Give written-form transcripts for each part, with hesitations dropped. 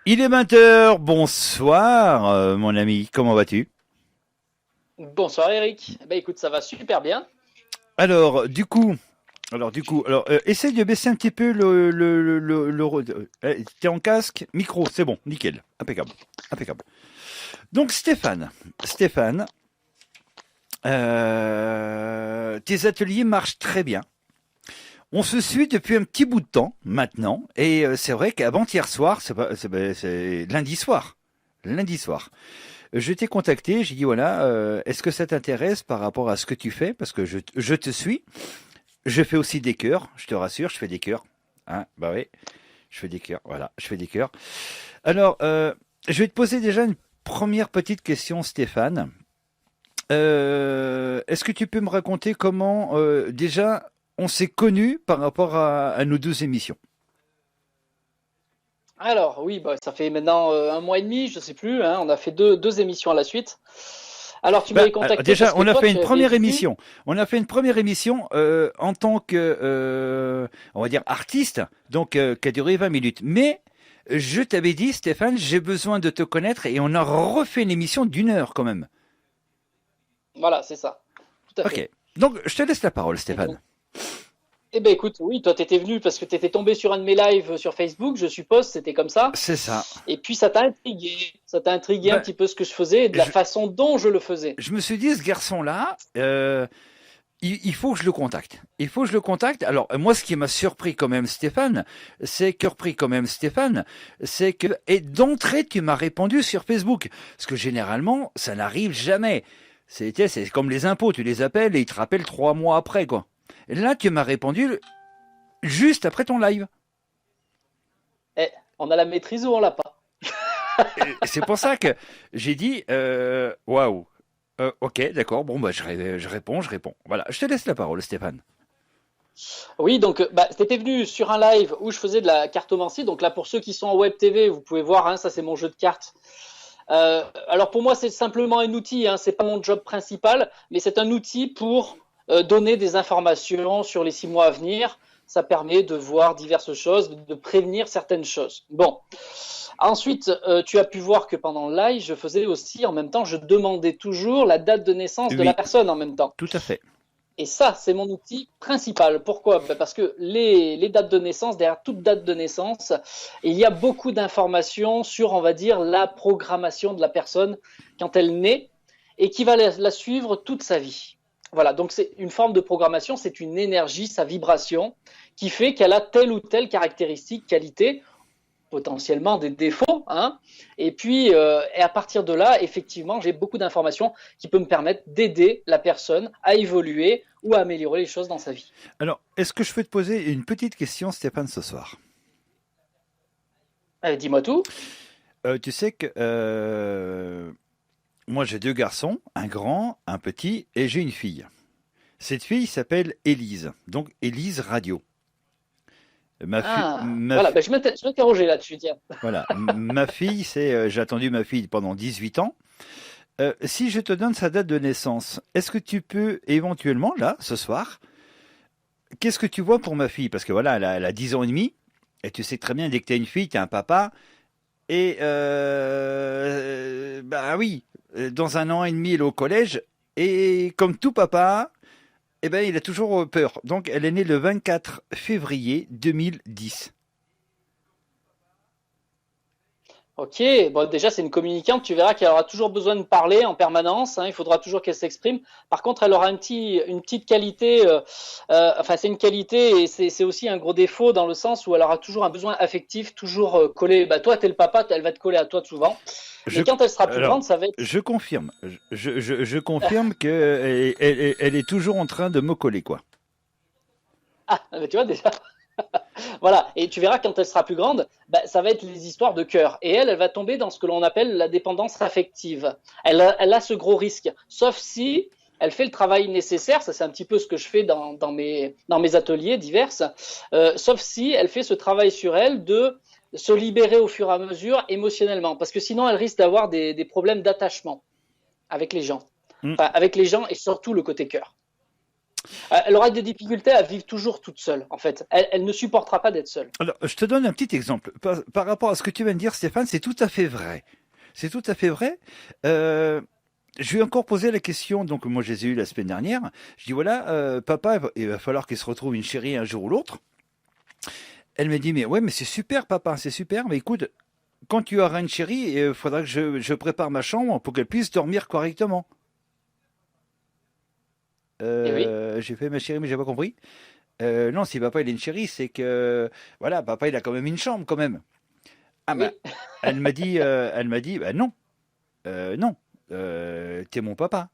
Il est 20 h, bonsoir mon ami, comment vas-tu? Bonsoir Eric. Écoute, ça va super bien. Alors, essaye de baisser un petit peu t'es en casque, micro, c'est bon, nickel, impeccable, impeccable. Donc Stéphane, tes ateliers marchent très bien. On se suit depuis un petit bout de temps maintenant, et c'est vrai qu'avant-hier soir, c'est lundi soir. Je t'ai contacté, j'ai dit voilà, est-ce que ça t'intéresse par rapport à ce que tu fais? Parce que je te suis. Je fais aussi des chœurs, je te rassure, je fais des chœurs. Hein, bah oui, je fais des chœurs, voilà, je fais des chœurs. Alors, je vais te poser déjà une première petite question, Stéphane. Est-ce que tu peux me raconter comment déjà on s'est connus par rapport à nos deux émissions? Alors oui, ça fait maintenant un mois et demi, je sais plus, hein, on a fait deux émissions à la suite. Alors tu Bah, m'avais alors, contacté déjà, parce que on a toi fait tu une avais première vu. émission. On a fait une première émission en tant que, on va dire, artiste, donc qui a duré 20 minutes. Mais je t'avais dit, Stéphane, j'ai besoin de te connaître et on a refait une émission d'1 heure quand même. Voilà, c'est ça. Tout à Ok. fait. Donc, je te laisse la parole, Et donc, Stéphane. écoute, oui, toi t'étais venu parce que t'étais tombé sur un de mes lives sur Facebook, je suppose, c'était comme ça. C'est ça. Et puis ça t'a intrigué. Ça t'a intrigué un Ben, petit peu ce que je faisais et de la je, façon dont je le faisais. je me suis dit, ce garçon-là, il faut que je le contacte. Il faut que je le contacte. Alors, moi, ce qui m'a surpris quand même, Stéphane, c'est que, et d'entrée, tu m'as répondu sur Facebook. Parce que généralement, ça n'arrive jamais. C'est comme les impôts, tu les appelles et ils te rappellent 3 mois après, quoi. Et là, tu m'as répondu juste après ton live. Eh, on a la maîtrise ou on l'a pas? Et c'est pour ça que j'ai dit, waouh. Ok, d'accord. Bon, bah, je réponds. Voilà. Je te laisse la parole, Stéphane. Oui, donc t'étais venu sur un live où je faisais de la cartomancie. Donc là, pour ceux qui sont en web TV, vous pouvez voir, hein, ça c'est mon jeu de cartes. Alors pour moi, c'est simplement un outil, hein, c'est pas mon job principal, mais c'est un outil pour donner des informations sur les 6 mois à venir. Ça permet de voir diverses choses, de prévenir certaines choses. Bon. Ensuite, tu as pu voir que pendant le live, je faisais aussi en même temps, je demandais toujours la date de naissance de la Oui, personne en même temps. tout à fait. Et ça, c'est mon outil principal. Pourquoi? Parce que les dates de naissance, derrière toute date de naissance, il y a beaucoup d'informations sur, on va dire, la programmation de la personne quand elle naît et qui va la suivre toute sa vie. Voilà, donc c'est une forme de programmation, c'est une énergie, sa vibration, qui fait qu'elle a telle ou telle caractéristique, qualité, potentiellement des défauts, hein. Et puis, et à partir de là, effectivement, j'ai beaucoup d'informations qui peuvent me permettre d'aider la personne à évoluer ou à améliorer les choses dans sa vie. Alors, est-ce que je peux te poser une petite question, Stéphane, ce soir? Dis-moi tout. Tu sais que moi j'ai deux garçons, un grand, un petit, et j'ai une fille. Cette fille s'appelle Élise, donc Élise Radio. Ma, fi- Ah, ma, voilà, fi- je m'interrogeais là-dessus, tiens. voilà, ma fille, j'ai attendu ma fille pendant 18 ans. Si je te donne sa date de naissance, est-ce que tu peux éventuellement, là, ce soir, qu'est-ce que tu vois pour ma fille? Parce que voilà, elle a 10 ans et demi, et tu sais très bien, dès que tu as une fille, tu as un papa, et bah oui, dans 1 an et demi, elle est au collège. Et comme tout papa, eh ben, il a toujours peur. Donc, elle est née le 24 février 2010. Ok, bon, déjà, c'est une communicante. Tu verras qu'elle aura toujours besoin de parler en permanence, hein, il faudra toujours qu'elle s'exprime. Par contre, elle aura une petite qualité, enfin, c'est une qualité et c'est aussi un gros défaut dans le sens où elle aura toujours un besoin affectif, toujours collé. Bah, toi, t'es le papa, elle va te coller à toi souvent. Je, Mais quand elle sera plus alors, grande, ça va être. je confirme. Je confirme qu'elle elle est toujours en train de me coller, quoi. Ah, bah, tu vois déjà. Voilà, et tu verras quand elle sera plus grande, bah, ça va être les histoires de cœur. Et elle va tomber dans ce que l'on appelle la dépendance affective. Elle a ce gros risque, sauf si elle fait le travail nécessaire, ça c'est un petit peu ce que je fais dans mes ateliers divers, sauf si elle fait ce travail sur elle de se libérer au fur et à mesure émotionnellement, parce que sinon elle risque d'avoir des problèmes d'attachement avec les gens. Hmm. Enfin, avec les gens et surtout le côté cœur. Elle aura des difficultés à vivre toujours toute seule, en fait. Elle ne supportera pas d'être seule. Alors, je te donne un petit exemple. Par rapport à ce que tu viens de dire, Stéphane, c'est tout à fait vrai. C'est tout à fait vrai. Je lui ai encore posé la question, donc moi je les ai eu la semaine dernière. Je dis voilà, papa, il va falloir qu'il se retrouve une chérie un jour ou l'autre. Elle m'a dit mais ouais, mais c'est super, papa, c'est super. Mais écoute, quand tu auras une chérie, il faudra que je prépare ma chambre pour qu'elle puisse dormir correctement. Et oui, J'ai fait ma chérie, mais j'ai pas compris. Non, si papa il a une chérie, c'est que voilà, papa il a quand même une chambre quand même. Ah ben, oui, elle m'a dit, bah non, non, t'es mon papa.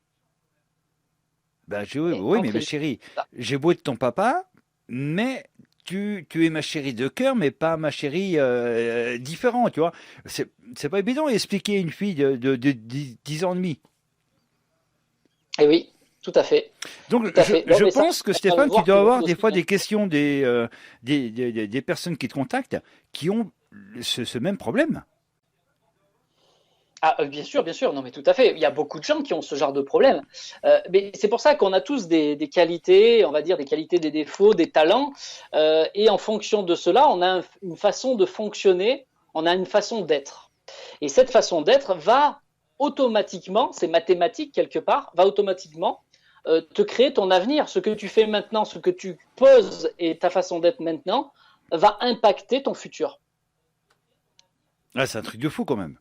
Ben j'ai oui, et oui, mais ma compris. chérie, j'ai beau être ton papa, mais tu es ma chérie de cœur, mais pas ma chérie différente, tu vois. C'est pas évident d'expliquer à une fille de 10 ans et demi. Et oui, tout à fait. Donc, Tout à fait. Non, je mais ça, pense que on va le Stéphane, tu voir dois tout le avoir monde des aussi, fois hein. des questions des personnes qui te contactent qui ont ce même problème. Ah, bien sûr, bien sûr. Non, mais tout à fait. Il y a beaucoup de gens qui ont ce genre de problème. Mais c'est pour ça qu'on a tous des qualités, on va dire des qualités, des défauts, des talents. Et en fonction de cela, on a une façon de fonctionner, on a une façon d'être. Et cette façon d'être va automatiquement, c'est mathématique quelque part, va automatiquement te créer ton avenir. Ce que tu fais maintenant, ce que tu poses et ta façon d'être maintenant va impacter ton futur. Ah, c'est un truc de fou quand même.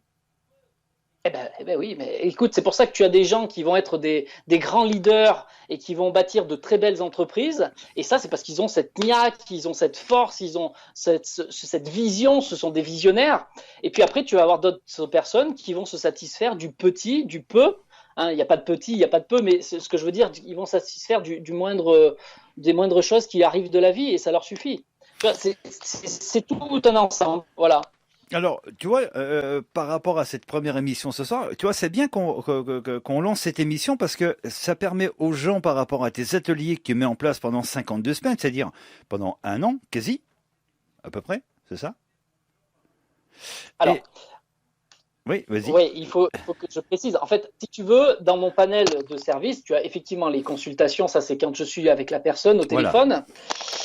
Eh ben oui, mais écoute, c'est pour ça que tu as des gens qui vont être des grands leaders et qui vont bâtir de très belles entreprises. Et ça, c'est parce qu'ils ont cette niaque, ils ont cette force, ils ont cette vision, ce sont des visionnaires. Et puis après, tu vas avoir d'autres personnes qui vont se satisfaire du petit, du peu. Hein, il n'y a pas de petit, il n'y a pas de peu, mais ce que je veux dire, ils vont se satisfaire du moindre, des moindres choses qui arrivent de la vie et ça leur suffit. C'est tout un ensemble. Voilà. Alors, tu vois, par rapport à cette première émission ce soir, tu vois, c'est bien qu'on lance cette émission parce que ça permet aux gens, par rapport à tes ateliers que tu mets en place pendant 52 semaines, c'est-à-dire pendant un an, quasi, à peu près, c'est ça? Et Alors, oui, vas-y. oui, il faut que je précise. En fait, si tu veux, dans mon panel de services, tu as effectivement les consultations, ça c'est quand je suis avec la personne au Voilà. téléphone.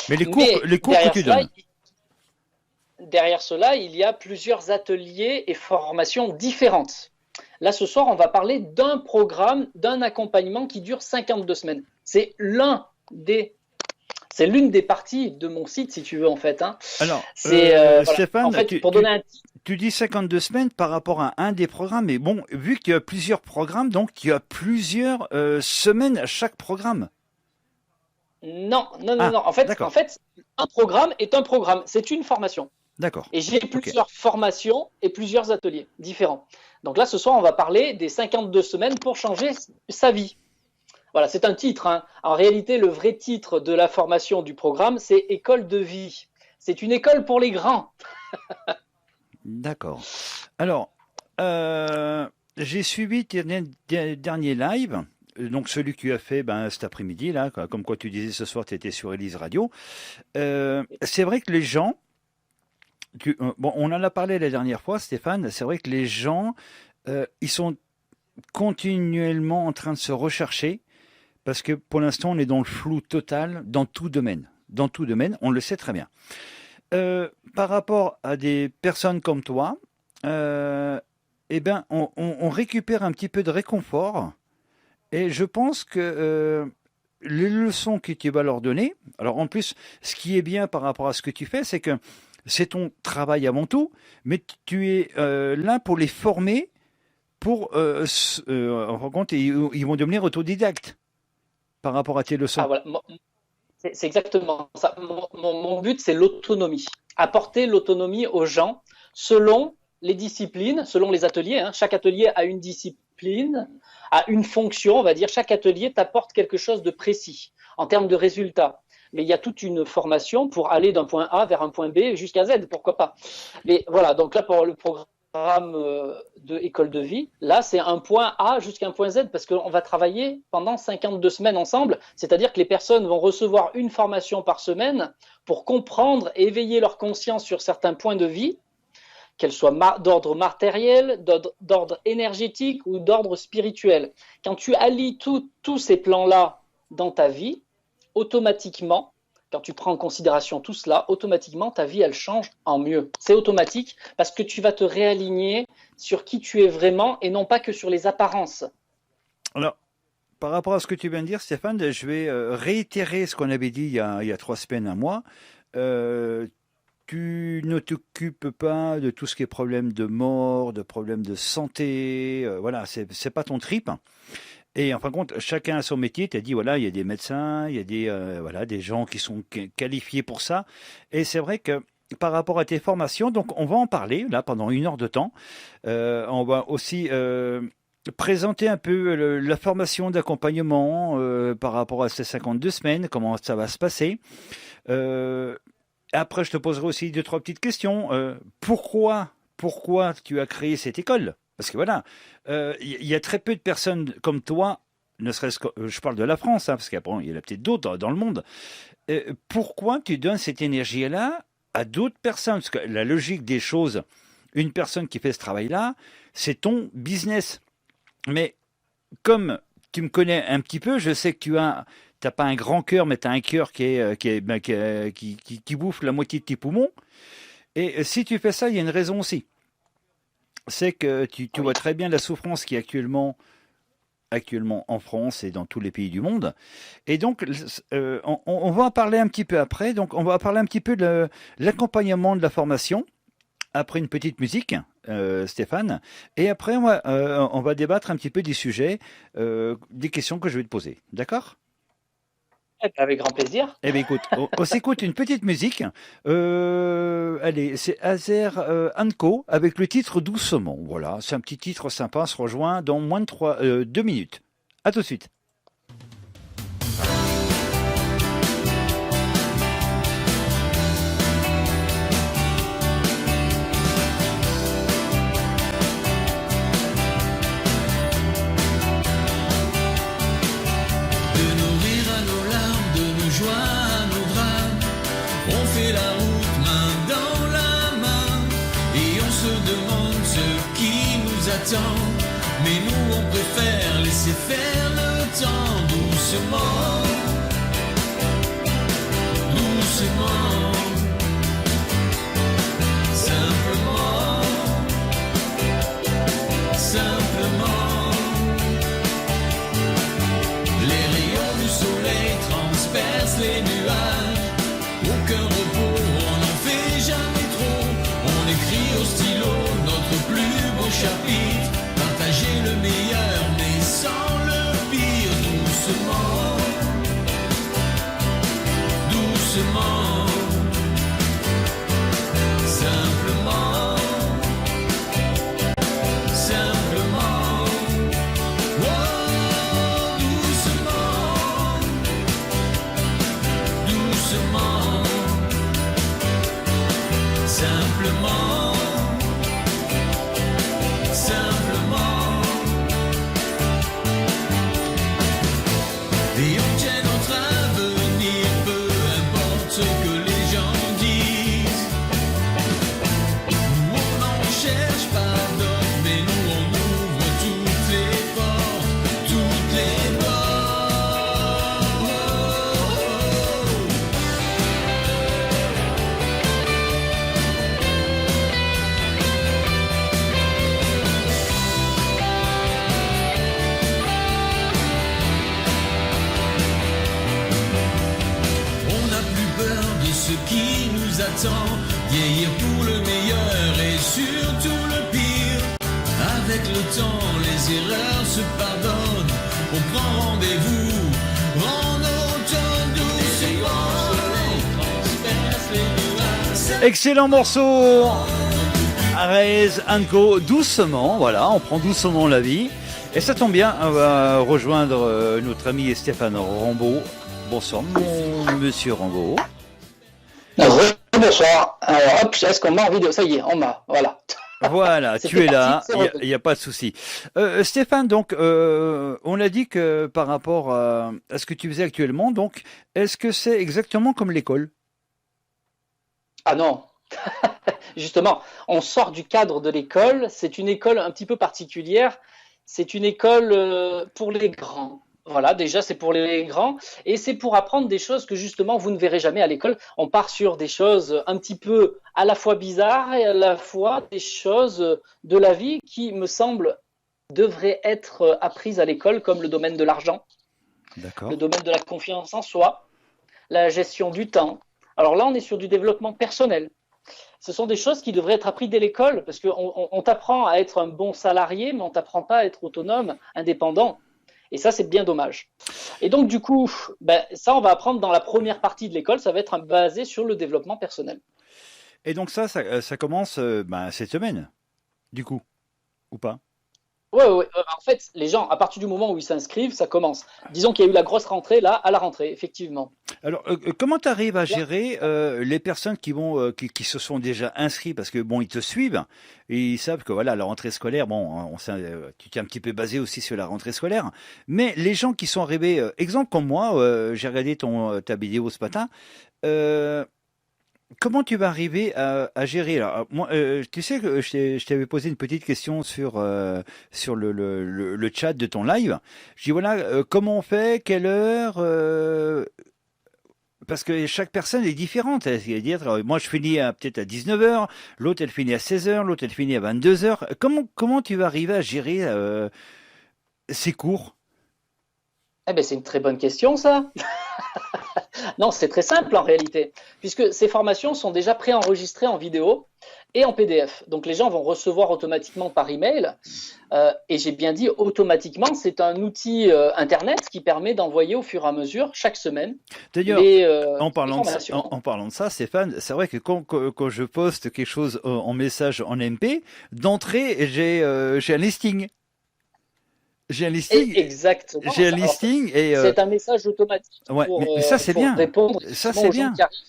Mais Mais les cours que tu donnes. derrière cela, il y a plusieurs ateliers et formations différentes. Là, ce soir, on va parler d'un programme, d'un accompagnement qui dure 52 semaines. Des, c'est l'une des parties de mon site, si tu veux, en fait. Hein. Alors, Voilà. En Stéphane, fait, pour donner un titre, tu dis 52 semaines par rapport à un des programmes, mais bon, vu que tu as plusieurs programmes, donc tu as plusieurs semaines à chaque programme. non, non, non, Ah, non. En d'accord, fait, un programme est un programme. C'est une formation. d'accord, Et j'ai ok. plusieurs formations et plusieurs ateliers différents. Donc là, ce soir, on va parler des 52 semaines pour changer sa vie. Voilà, c'est un titre. Hein. En réalité, le vrai titre de la formation du programme, c'est École de vie. C'est une école pour les grands. D'accord. Alors, j'ai suivi tes derniers lives, donc celui que tu as fait ben, cet après-midi, là, comme quoi tu disais ce soir, tu étais sur Elise Radio. C'est vrai que les gens, bon, on en a parlé la dernière fois, Stéphane, c'est vrai que les gens, ils sont continuellement en train de se rechercher, parce que pour l'instant, on est dans le flou total dans tout domaine. Dans tout domaine, on le sait très bien. Par rapport à des personnes comme toi, eh ben, on récupère un petit peu de réconfort. Et je pense que les leçons que tu vas leur donner, alors en plus, ce qui est bien par rapport à ce que tu fais, c'est que c'est ton travail avant tout, mais tu es là pour les former, pour, en fin de compte, ils vont devenir autodidactes par rapport à tes leçons. Ah voilà, c'est exactement ça. Mon but, c'est l'autonomie. Apporter l'autonomie aux gens selon les disciplines, selon les ateliers. Hein. Chaque atelier a une discipline, a une fonction, on va dire. Chaque atelier t'apporte quelque chose de précis en termes de résultats. Mais il y a toute une formation pour aller d'un point A vers un point B jusqu'à Z, pourquoi pas. Mais voilà, donc là, pour le programme de école de vie, là, c'est un point A jusqu'à un point Z parce qu'on va travailler pendant 52 semaines ensemble. C'est-à-dire que les personnes vont recevoir une formation par semaine pour comprendre et éveiller leur conscience sur certains points de vie, qu'elles soient d'ordre matériel, d'ordre énergétique ou d'ordre spirituel. Quand tu allies tous ces plans-là dans ta vie, automatiquement, quand tu prends en considération tout cela, automatiquement, ta vie, elle change en mieux. C'est automatique parce que tu vas te réaligner sur qui tu es vraiment et non pas que sur les apparences. Alors, par rapport à ce que tu viens de dire, Stéphane, je vais réitérer ce qu'on avait dit il y a 3 semaines, un mois. Euh, Tu ne t'occupes pas de tout ce qui est problème de mort, de problème de santé, voilà, c'est pas ton trip. Et en fin de compte, chacun a son métier. Tu as dit, voilà, il y a des médecins, il y a voilà, des gens qui sont qualifiés pour ça. Et c'est vrai que par rapport à tes formations, donc on va en parler là pendant 1 heure de temps. On va aussi présenter un peu la formation d'accompagnement par rapport à ces 52 semaines, comment ça va se passer. Euh, Après, je te poserai aussi 2, 3 petites questions. Pourquoi tu as créé cette école? Parce que voilà, y a très peu de personnes comme toi, ne serait-ce que, je parle de la France, hein, parce qu'après, il y en a peut-être d'autres dans le monde. Pourquoi tu donnes cette énergie-là à d'autres personnes? Parce que la logique des choses, une personne qui fait ce travail-là, c'est ton business. Mais comme tu me connais un petit peu, je sais que t'as pas un grand cœur, mais tu as un cœur qui bouffe la moitié de tes poumons. Et si tu fais ça, il y a une raison aussi. C'est que tu vois très bien la souffrance qui est actuellement en France et dans tous les pays du monde. Et donc, on va en parler un petit peu après. Donc, on va parler un petit peu de l'accompagnement de la formation après une petite musique, Stéphane. Et après, on va débattre un petit peu des sujets, des questions que je vais te poser. D'accord? Avec grand plaisir. Eh bien, écoute, on s'écoute une petite musique. Allez, c'est Azer Anko avec le titre Doucement. Voilà, c'est un petit titre sympa. On se rejoint dans moins de 2 minutes. À tout de suite. De nos rires à nos larmes, de nos joies à nos drames, on fait la route main dans la main et on se demande ce qui nous attend. Mais nous on préfère laisser faire le temps doucement, doucement, simplement, simplement. Les rayons du soleil transpercent les nuages. Aucun repos, on n'en fait jamais trop. On écrit au stylo notre plus beau chapitre. Partager le meilleur mais sans le pire. Doucement, doucement, simplement, simplement. Oh, doucement, doucement, simplement, simplement. Et on tient notre avenir, peu importe ce que les gens disent. Nous on n'en cherche pas d'autres, mais nous on ouvre toutes les portes, toutes les portes. On n'a plus peur de ce qui nous attend, vieillir pour le meilleur et surtout le pire. Avec le temps, les erreurs se pardonnent, on prend rendez-vous en automne doucement. Excellent morceau, Azer Anko, Doucement. Voilà, on prend doucement la vie. Et ça tombe bien, on va rejoindre notre ami Stéphane Rambaud. Bonsoir, mon monsieur Rambaud. Bonsoir. Alors hop, est-ce qu'on m'a en vidéo? Ça y est, on m'a. Voilà. Voilà, tu C'était es là, parti, c'est il revenu. n'y a pas de souci. Stéphane, donc, on a dit que par rapport à ce que tu faisais actuellement, donc, est-ce que c'est exactement comme l'école? Ah non. Justement, on sort du cadre de l'école. C'est une école un petit peu particulière. C'est une école pour les grands. Voilà, déjà, c'est pour les grands et c'est pour apprendre des choses que justement vous ne verrez jamais à l'école. On part sur des choses un petit peu à la fois bizarres et à la fois des choses de la vie qui, me semble, devraient être apprises à l'école, comme le domaine de l'argent, le D'accord. domaine de la confiance en soi, la gestion du temps. Alors là, on est sur du développement personnel. Ce sont des choses qui devraient être apprises dès l'école parce qu'on t'apprend à être un bon salarié, mais on t'apprend pas à être autonome, indépendant. Et ça, c'est bien dommage. Et donc, du coup, ben, ça, on va apprendre dans la première partie de l'école. Ça va être basé sur le développement personnel. Et donc ça commence cette semaine, du coup, ou pas? Ouais, ouais, ouais. En fait, les gens, à partir du moment où ils s'inscrivent, ça commence. Disons qu'il y a eu la grosse rentrée là, à la rentrée, effectivement. Alors, comment tu arrives à Là, gérer les personnes qui se sont déjà inscrits parce que bon, ils te suivent et ils savent que voilà, la rentrée scolaire, bon, hein, tu t'es un petit peu basé aussi sur la rentrée scolaire, mais les gens qui sont arrivés, exemple comme moi, j'ai regardé ta vidéo ce matin. euh, Comment tu vas arriver à gérer là? Moi, tu sais que je t'avais posé une petite question sur le chat de ton live. Je dis voilà, comment on fait, quelle heure, parce que chaque personne est différente. C'est-à-dire, moi je finis peut-être à 19 heures, l'autre elle finit à 16 heures, l'autre elle finit à 22 heures. Comment tu vas arriver à gérer ces cours? eh ben, c'est une très bonne question, ça. Non, c'est très simple en réalité, puisque ces formations sont déjà préenregistrées en vidéo et en PDF. Donc les gens vont recevoir automatiquement par email. Et j'ai bien dit automatiquement, c'est un outil Internet qui permet d'envoyer au fur et à mesure, chaque semaine, D'ailleurs, les formations. en parlant de ça, Stéphane, c'est vrai que quand je poste quelque chose en message en MP, d'entrée, j'ai un listing. J'ai un listing, Et exactement. j'ai un Alors, listing et c'est un message automatique ouais, mais ça c'est pour bien. répondre Ça effectivement c'est aux gens bien. qui arrivent.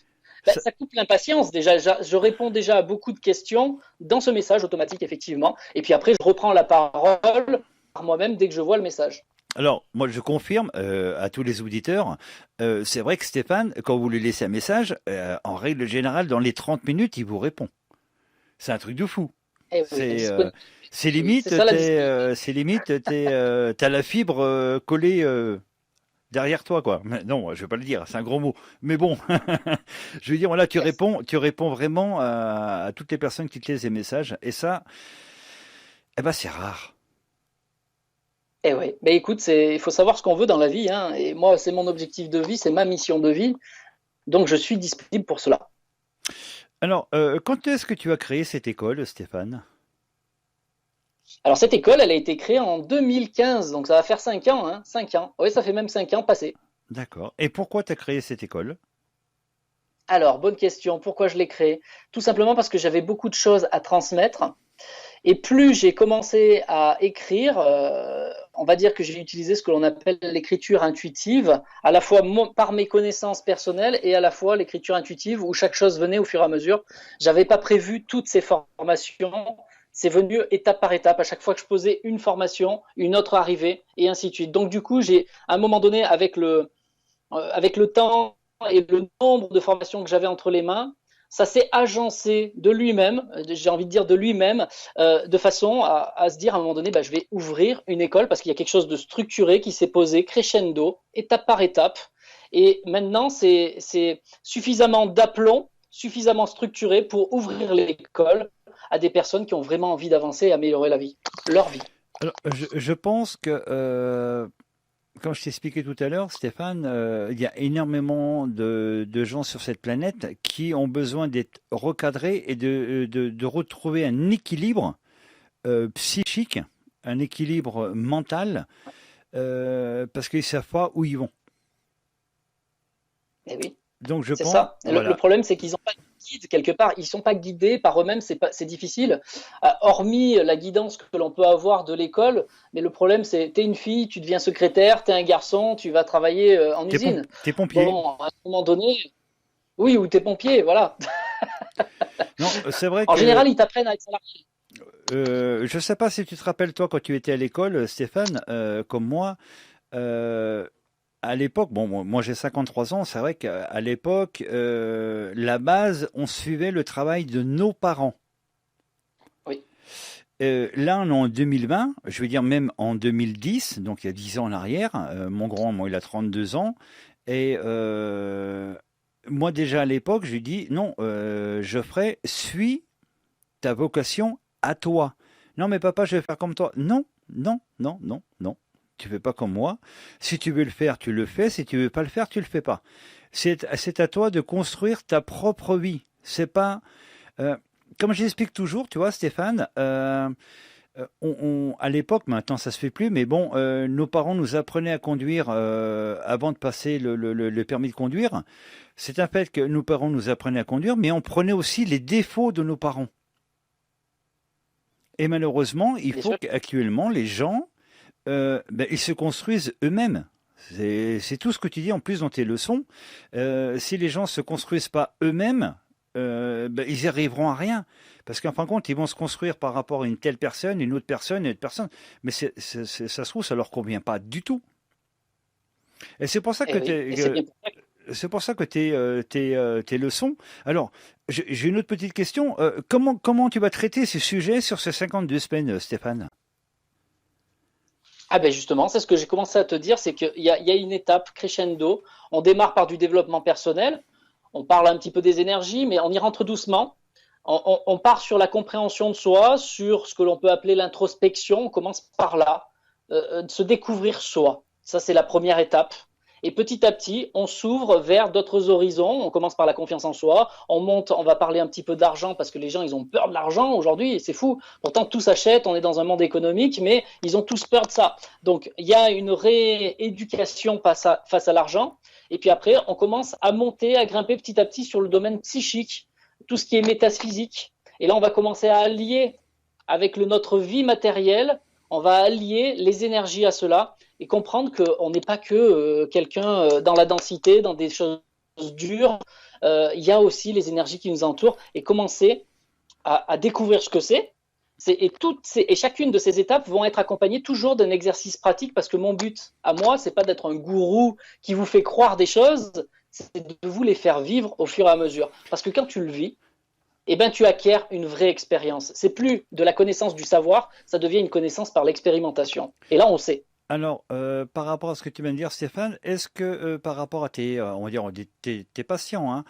Ben, Ça- ça coupe l'impatience déjà. Je réponds déjà à beaucoup de questions dans ce message automatique, effectivement. Et puis après, je reprends la parole par moi-même dès que je vois le message. Alors, moi je confirme à tous les auditeurs, c'est vrai que Stéphane, quand vous lui laissez un message, en règle générale, dans les 30 minutes, il vous répond. C'est un truc de fou. Et oui, la C'est disponibilité, c'est ça la disponibilité. t'as la fibre collée derrière toi, quoi. Mais non, je vais pas le dire, c'est un gros mot. Mais bon, je veux dire, voilà, Yes. tu réponds vraiment à toutes les personnes qui te laissent des messages. Et ça, eh ben, c'est rare. Et oui. Mais écoute, il faut savoir ce qu'on veut dans la vie, hein. Et moi, c'est mon objectif de vie, c'est ma mission de vie. Donc, je suis disponible pour cela. Alors, quand est-ce que tu as créé cette école, Stéphane? Alors, cette école, elle a été créée en 2015. Donc, ça va faire 5 ans, hein. 5 ans. Oui, ça fait même 5 ans passés. D'accord. Et pourquoi tu as créé cette école? Alors, bonne question. Pourquoi je l'ai créée? Tout simplement parce que j'avais beaucoup de choses à transmettre. Et plus j'ai commencé à écrire, on va dire que j'ai utilisé ce que l'on appelle l'écriture intuitive, à la fois par mes connaissances personnelles et à la fois l'écriture intuitive où chaque chose venait au fur et à mesure. J'avais pas prévu toutes ces formations. C'est venu étape par étape. À chaque fois que je posais une formation, une autre arrivait et ainsi de suite. Donc du coup, à un moment donné, avec le temps et le nombre de formations que j'avais entre les mains, ça s'est agencé de lui-même, j'ai envie de dire de lui-même, de façon à se dire à un moment donné, bah, je vais ouvrir une école parce qu'il y a quelque chose de structuré qui s'est posé crescendo, étape par étape. Et maintenant, c'est suffisamment d'aplomb, suffisamment structuré pour ouvrir l'école à des personnes qui ont vraiment envie d'avancer et améliorer leur vie. Alors, je pense que comme je t'expliquais tout à l'heure, Stéphane, il y a énormément de gens sur cette planète qui ont besoin d'être recadrés et de retrouver un équilibre psychique, un équilibre mental, parce qu'ils ne savent pas où ils vont. Eh oui. Donc je C'est pense, ça. Le voilà. problème, c'est qu'ils n'ont pas de guide quelque part. Ils ne sont pas guidés par eux-mêmes. C'est difficile. Hormis la guidance que l'on peut avoir de l'école, mais le problème, c'est t'es une fille, tu deviens secrétaire, t'es un garçon, tu vas travailler en usine. T'es pompier. Bon, à un moment donné, oui, ou t'es pompier, voilà. Non, c'est vrai En que général, ils t'apprennent à être salarié. je ne sais pas si tu te rappelles toi quand tu étais à l'école, Stéphane, comme moi. euh, À l'époque, bon, moi j'ai 53 ans, c'est vrai qu'à l'époque, la base, on suivait le travail de nos parents. Oui. Là, on est en 2020, je veux dire même en 2010, donc il y a 10 ans en arrière. Mon grand, moi, il a 32 ans. Et moi, déjà à l'époque, je lui dis, non, Geoffrey, suis ta vocation à toi. Non, mais papa, je vais faire comme toi. Non, non, non, non, non. Tu fais pas comme moi. Si tu veux le faire, tu le fais. Si tu veux pas le faire, tu le fais pas. C'est à toi de construire ta propre vie. C'est pas, euh, comme j'explique toujours, tu vois, Stéphane, à l'époque, maintenant ça se fait plus, mais bon, nos parents nous apprenaient à conduire avant de passer le permis de conduire. C'est un fait que nos parents nous apprenaient à conduire, mais on prenait aussi les défauts de nos parents. Et malheureusement, il Bien faut sûr. qu'actuellement, les gens, ils se construisent eux-mêmes. C'est tout ce que tu dis en plus dans tes leçons. Si les gens se construisent pas eux-mêmes, ils n'y arriveront à rien. Parce qu'en fin de compte, ils vont se construire par rapport à une telle personne, une autre personne, une autre personne. Mais ça se trouve, ça leur convient pas du tout. Et c'est pour ça Et que oui, et c'est bien pour ça que- c'est pour ça que tes leçons. Alors, j'ai une autre petite question. Comment tu vas traiter ces sujets sur ces 52 semaines, Stéphane? Ah ben justement, c'est ce que j'ai commencé à te dire, c'est qu'il y a une étape crescendo. On démarre par du développement personnel, on parle un petit peu des énergies, mais on y rentre doucement. On part sur la compréhension de soi, sur ce que l'on peut appeler l'introspection. On commence par là, de se découvrir soi. Ça, c'est la première étape. Et petit à petit, on s'ouvre vers d'autres horizons. On commence par la confiance en soi. On monte, on va parler un petit peu d'argent parce que les gens, ils ont peur de l'argent aujourd'hui. C'est fou. Pourtant, tout s'achète. On est dans un monde économique, mais ils ont tous peur de ça. Donc, il y a une rééducation face à l'argent. Et puis après, on commence à monter, à grimper petit à petit sur le domaine psychique, tout ce qui est métaphysique. Et là, on va commencer à allier avec notre vie matérielle, on va allier les énergies à cela et comprendre qu'on n'est pas que quelqu'un dans la densité, dans des choses dures. Il y a aussi les énergies qui nous entourent et commencer à découvrir ce que c'est. Et chacune de ces étapes vont être accompagnées toujours d'un exercice pratique parce que mon but à moi, c'est pas d'être un gourou qui vous fait croire des choses, c'est de vous les faire vivre au fur et à mesure. Parce que quand tu le vis, eh ben, tu acquiers une vraie expérience. C'est plus de la connaissance du savoir, ça devient une connaissance par l'expérimentation. Et là, on sait. Alors, par rapport à ce que tu viens de dire, Stéphane, est-ce que par rapport à on va dire, tes patients, hein,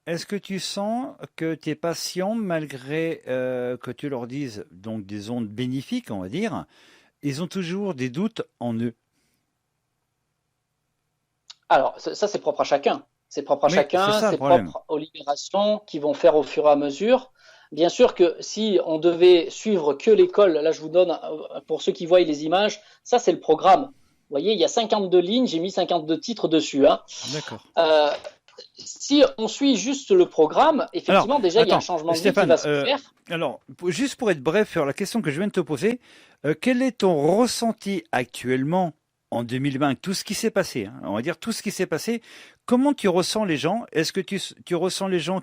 est-ce que tu sens que tes patients, malgré que tu leur dises donc des ondes bénéfiques, on va dire, ils ont toujours des doutes en eux? Alors, ça, c'est propre à chacun. C'est propre à Oui, c'est chacun, ça le c'est problème. propre aux libérations qui vont faire au fur et à mesure. Bien sûr que si on devait suivre que l'école, là je vous donne, pour ceux qui voient les images, ça c'est le programme. Vous voyez, il y a 52 lignes, j'ai mis 52 titres dessus, hein. D'accord. Euh, Si on suit juste le programme, Alors, effectivement, déjà, il y a un attends, changement de vie qui Stéphane, va se faire. alors, juste pour être bref sur la question que je viens de te poser, quel est ton ressenti actuellement en 2020, tout ce qui s'est passé, hein, on va dire tout ce qui s'est passé, comment tu ressens les gens? Est-ce que tu ressens les gens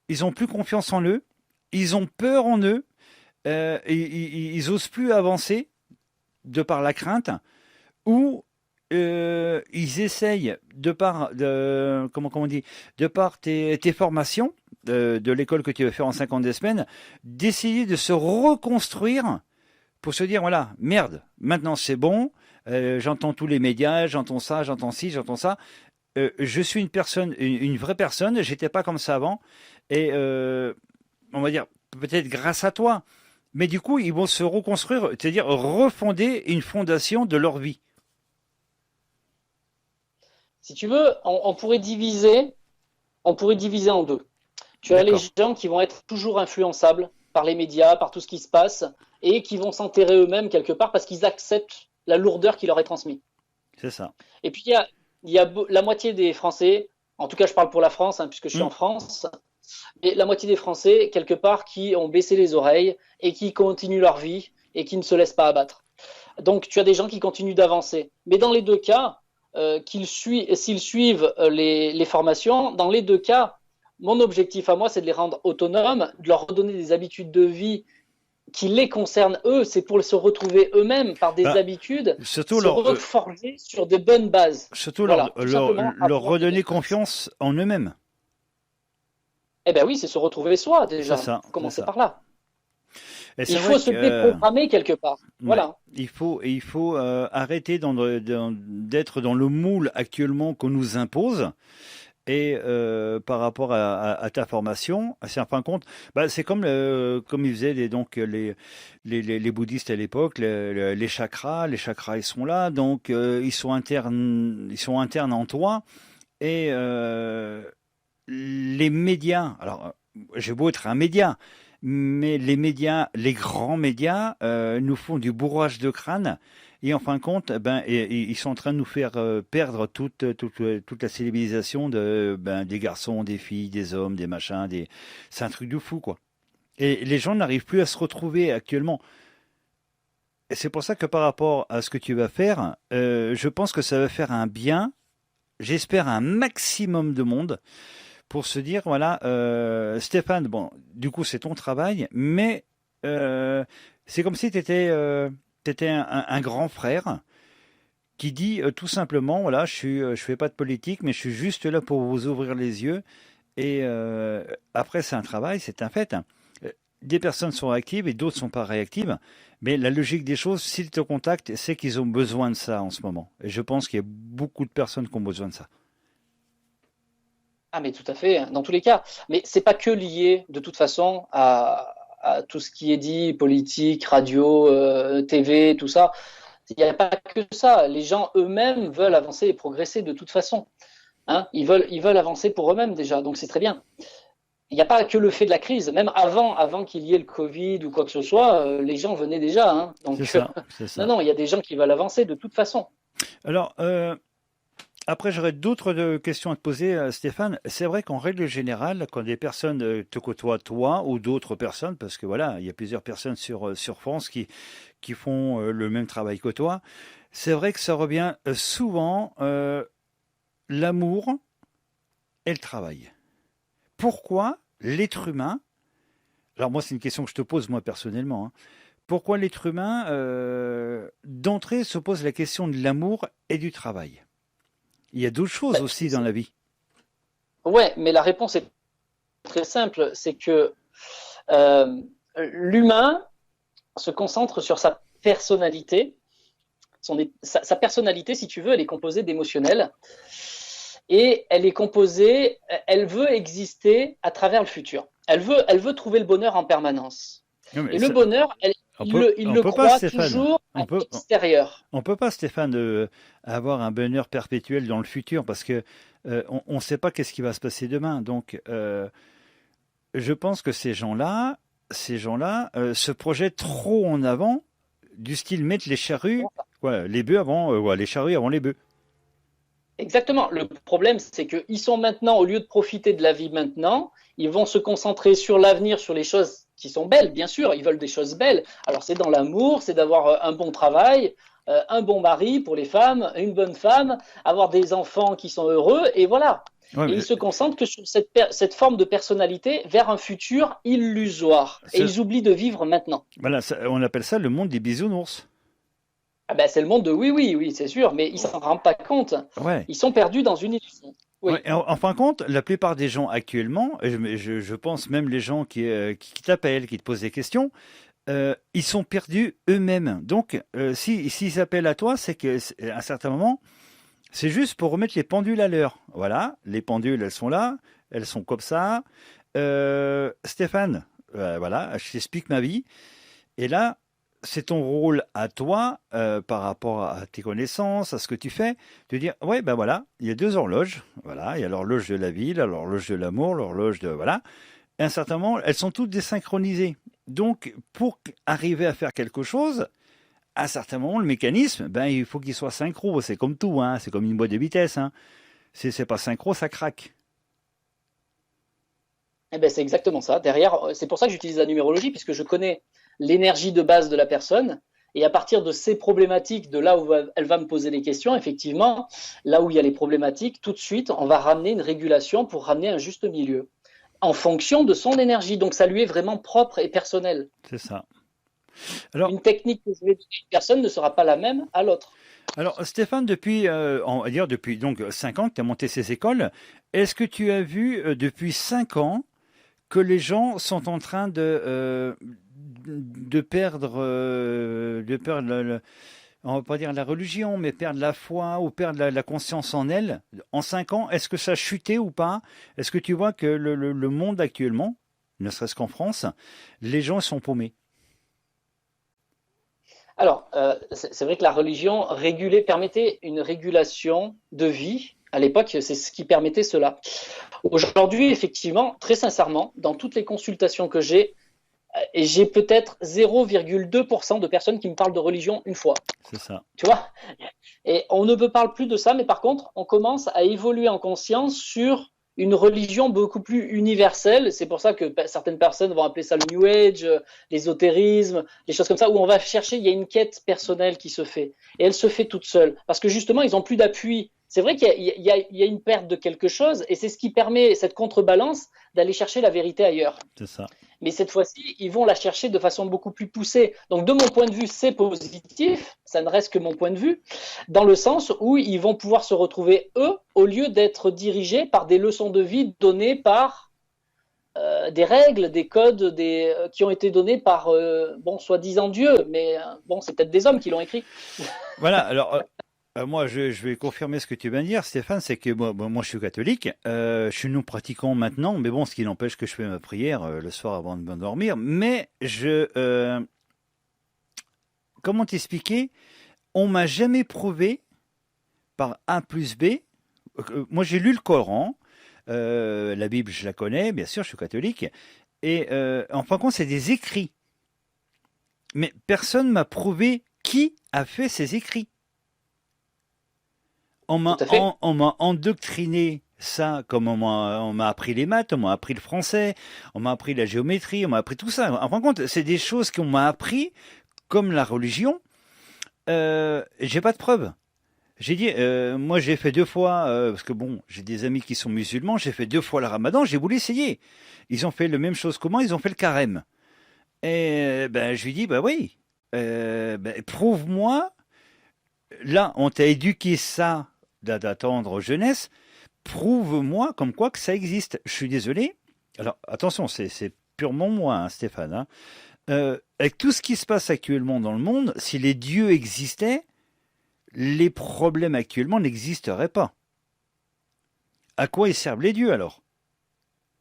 ils ont plus confiance en eux, ils ont peur en eux, ils osent plus avancer de par la crainte, ou ils essayent comment on dit, de par tes formations de l'école que tu veux faire en 52 semaines, d'essayer de se reconstruire pour se dire voilà, merde, maintenant c'est bon, j'entends tous les médias, j'entends ça, j'entends ci, j'entends ça. Je suis une personne, une vraie personne, j'étais pas comme ça avant, et on va dire peut-être grâce à toi, mais du coup ils vont se reconstruire, c'est-à-dire refonder une fondation de leur vie. Si tu veux, on pourrait diviser en deux. Tu as les D'accord, gens qui vont être toujours influençables par les médias, par tout ce qui se passe, et qui vont s'enterrer eux-mêmes quelque part parce qu'ils acceptent la lourdeur qui leur est transmise. c'est ça. Et puis, il y a la moitié des Français, en tout cas, je parle pour la France, hein, puisque je suis Hmm. en France, et la moitié des Français, quelque part, qui ont baissé les oreilles et qui continuent leur vie et qui ne se laissent pas abattre. Donc, tu as des gens qui continuent d'avancer. Mais dans les deux cas, s'ils suivent les formations, dans les deux cas, mon objectif à moi, c'est de les rendre autonomes, de leur redonner des habitudes de vie qui les concernent eux. C'est pour se retrouver eux-mêmes par des Bah, habitudes, surtout se reforger sur de bonnes bases. Voilà, tout simplement leur avoir des redonner références. confiance en eux-mêmes. Eh bien oui, c'est se retrouver soi C'est déjà. ça, Faut c'est commencer ça. par là. Et c'est Il vrai faut se que déprogrammer quelque part. ouais, Voilà. il faut arrêter d'être dans le moule actuellement qu'on nous impose. Et par rapport à ta formation, c'est en fin de compte, bah, c'est comme ils faisaient les bouddhistes à l'époque, les chakras ils sont là, donc ils sont internes en toi. Et les médias, alors j'ai beau être un média, mais les médias, les grands médias, nous font du bourrage de crâne. Et en fin de compte, ils sont en train de nous faire perdre toute la civilisation des garçons, des filles, des hommes, des machins. C'est un truc de fou, quoi. Et les gens n'arrivent plus à se retrouver actuellement. Et c'est pour ça que par rapport à ce que tu vas faire, je pense que ça va faire un bien, j'espère un maximum de monde, pour se dire, voilà, Stéphane, bon, du coup c'est ton travail, mais c'est comme si tu étais, un grand frère qui dit tout simplement, voilà, je fais pas de politique, mais je suis juste là pour vous ouvrir les yeux. Et après, c'est un travail, c'est un fait, hein. Des personnes sont réactives et d'autres sont pas réactives. Mais la logique des choses, s'ils te contactent, c'est qu'ils ont besoin de ça en ce moment. Et je pense qu'il y a beaucoup de personnes qui ont besoin de ça. Ah, mais tout à fait, dans tous les cas. Mais c'est pas que lié, de toute façon, à tout ce qui est dit, politique, radio, TV, tout ça. Il n'y a pas que ça. Les gens eux-mêmes veulent avancer et progresser de toute façon. Hein, ils veulent avancer pour eux-mêmes déjà, donc c'est très bien. Il n'y a pas que le fait de la crise. Même avant qu'il y ait le Covid ou quoi que ce soit, les gens venaient déjà. Hein. Donc, C'est ça, c'est ça. non, il y a des gens qui veulent avancer de toute façon. Alors, après, j'aurais d'autres questions à te poser, Stéphane. C'est vrai qu'en règle générale, quand des personnes te côtoient, toi ou d'autres personnes, parce que voilà, il y a plusieurs personnes sur France qui font le même travail que toi, c'est vrai que ça revient souvent l'amour et le travail. Pourquoi l'être humain, alors moi c'est une question que je te pose moi personnellement, hein, pourquoi l'être humain d'entrée se pose la question de l'amour et du travail? Il y a d'autres choses aussi dans la vie. Ouais, mais la réponse est très simple. C'est que euh, l'humain se concentre sur sa personnalité. Sa personnalité, si tu veux, elle est composée d'émotionnel. Et elle est composée, elle veut exister à travers le futur. Elle veut trouver le bonheur en permanence. Non, mais Et le bonheur, il le peut pas, croit Stéphane. toujours à l'extérieur. On peut pas, Stéphane, avoir un bonheur perpétuel dans le futur parce que on ne sait pas qu'est-ce qui va se passer demain. Donc, je pense que ces gens-là se projettent trop en avant, du style mettre les charrues, les bœufs avant, les charrues avant les bœufs. Exactement. Le problème, c'est qu'ils sont maintenant, au lieu de profiter de la vie maintenant, ils vont se concentrer sur l'avenir, sur les choses qui sont belles, bien sûr. Ils veulent des choses belles. Alors, c'est dans l'amour, c'est d'avoir un bon travail, un bon mari pour les femmes, une bonne femme, avoir des enfants qui sont heureux, et voilà. Ouais, et ils se concentrent que sur cette forme de personnalité vers un futur illusoire. Et ils oublient de vivre maintenant. Voilà, on appelle ça le monde des bisounours. Ah ben, c'est le monde de oui, c'est sûr, mais ils s'en rendent pas compte. Ouais. Ils sont perdus dans une illusion. Oui. Ouais, en fin de compte, la plupart des gens actuellement, et je pense même les gens qui t'appellent, qui te posent des questions, ils sont perdus eux-mêmes. Donc, s'ils appellent à toi, c'est qu'à un certain moment, c'est juste pour remettre les pendules à l'heure. Voilà, les pendules, elles sont là, elles sont comme ça. Stéphane, voilà, je t'explique ma vie. Et là, c'est ton rôle à toi, par rapport à tes connaissances, à ce que tu fais, de dire, ouais, ben voilà, il y a deux horloges. Voilà, il y a l'horloge de la vie, l'horloge de l'amour, l'horloge de... Voilà. Et à un certain moment, elles sont toutes désynchronisées. Donc, pour arriver à faire quelque chose, à un certain moment, le mécanisme, il faut qu'il soit synchro. C'est comme tout, hein, c'est comme une boîte de vitesse. Hein. Si c'est pas synchro, ça craque. Eh ben, c'est exactement ça. Derrière, c'est pour ça que j'utilise la numérologie, puisque je connais l'énergie de base de la personne. Et à partir de ces problématiques, de là où elle va me poser les questions, effectivement, là où il y a les problématiques, tout de suite, on va ramener une régulation pour ramener un juste milieu en fonction de son énergie. Donc, ça lui est vraiment propre et personnel. C'est ça. Alors, une technique que je vais donner à une personne ne sera pas la même à l'autre. Alors, Stéphane, depuis donc 5 ans que tu as monté ces écoles, est-ce que tu as vu depuis 5 ans que les gens sont en train de perdre on va pas dire la religion, mais perdre la foi ou perdre la conscience en elle, en 5 ans, est-ce que ça a chuté ou pas? Est-ce que tu vois que le monde actuellement, ne serait-ce qu'en France, les gens sont paumés? Alors, c'est vrai que la religion permettait une régulation de vie. À l'époque, c'est ce qui permettait cela. Aujourd'hui, effectivement, très sincèrement, dans toutes les consultations que j'ai peut-être 0,2% de personnes qui me parlent de religion une fois. C'est ça. Tu vois? Et on ne me parle plus de ça, mais par contre, on commence à évoluer en conscience sur une religion beaucoup plus universelle. C'est pour ça que certaines personnes vont appeler ça le New Age, l'ésotérisme, des choses comme ça, où on va chercher, il y a une quête personnelle qui se fait. Et elle se fait toute seule. Parce que justement, ils n'ont plus d'appui. C'est vrai qu'il y a une perte de quelque chose, et c'est ce qui permet, cette contrebalance, d'aller chercher la vérité ailleurs. C'est ça. Mais cette fois-ci, ils vont la chercher de façon beaucoup plus poussée. Donc, de mon point de vue, c'est positif. Ça ne reste que mon point de vue, dans le sens où ils vont pouvoir se retrouver, eux, au lieu d'être dirigés par des leçons de vie données par des règles, des codes qui ont été donnés par, soi-disant Dieu. Mais bon, c'est peut-être des hommes qui l'ont écrit. Voilà, alors moi je vais confirmer ce que tu viens de dire, Stéphane, c'est que moi je suis catholique, je suis non pratiquant maintenant, mais bon, ce qui n'empêche que je fais ma prière le soir avant de m'endormir, mais comment t'expliquer, on m'a jamais prouvé par A plus B, moi j'ai lu le Coran, la Bible je la connais, bien sûr je suis catholique, et en fin de compte c'est des écrits, mais personne m'a prouvé qui a fait ces écrits. On m'a endoctriné ça, comme on m'a appris les maths, on m'a appris le français, on m'a appris la géométrie, on m'a appris tout ça. En fin de compte, c'est des choses qu'on m'a appris, comme la religion. J'ai pas de preuves. J'ai dit, moi j'ai fait 2 fois, parce que bon, j'ai des amis qui sont musulmans, j'ai fait 2 fois le ramadan, j'ai voulu essayer. Ils ont fait la même chose que moi, ils ont fait le carême. Et je lui dis, bah oui, prouve-moi, là on t'a éduqué ça, d'attendre jeunesse, prouve-moi comme quoi que ça existe. Je suis désolé. Alors, attention, c'est purement moi, hein, Stéphane. Hein. Avec tout ce qui se passe actuellement dans le monde, si les dieux existaient, les problèmes actuellement n'existeraient pas. À quoi ils servent les dieux alors?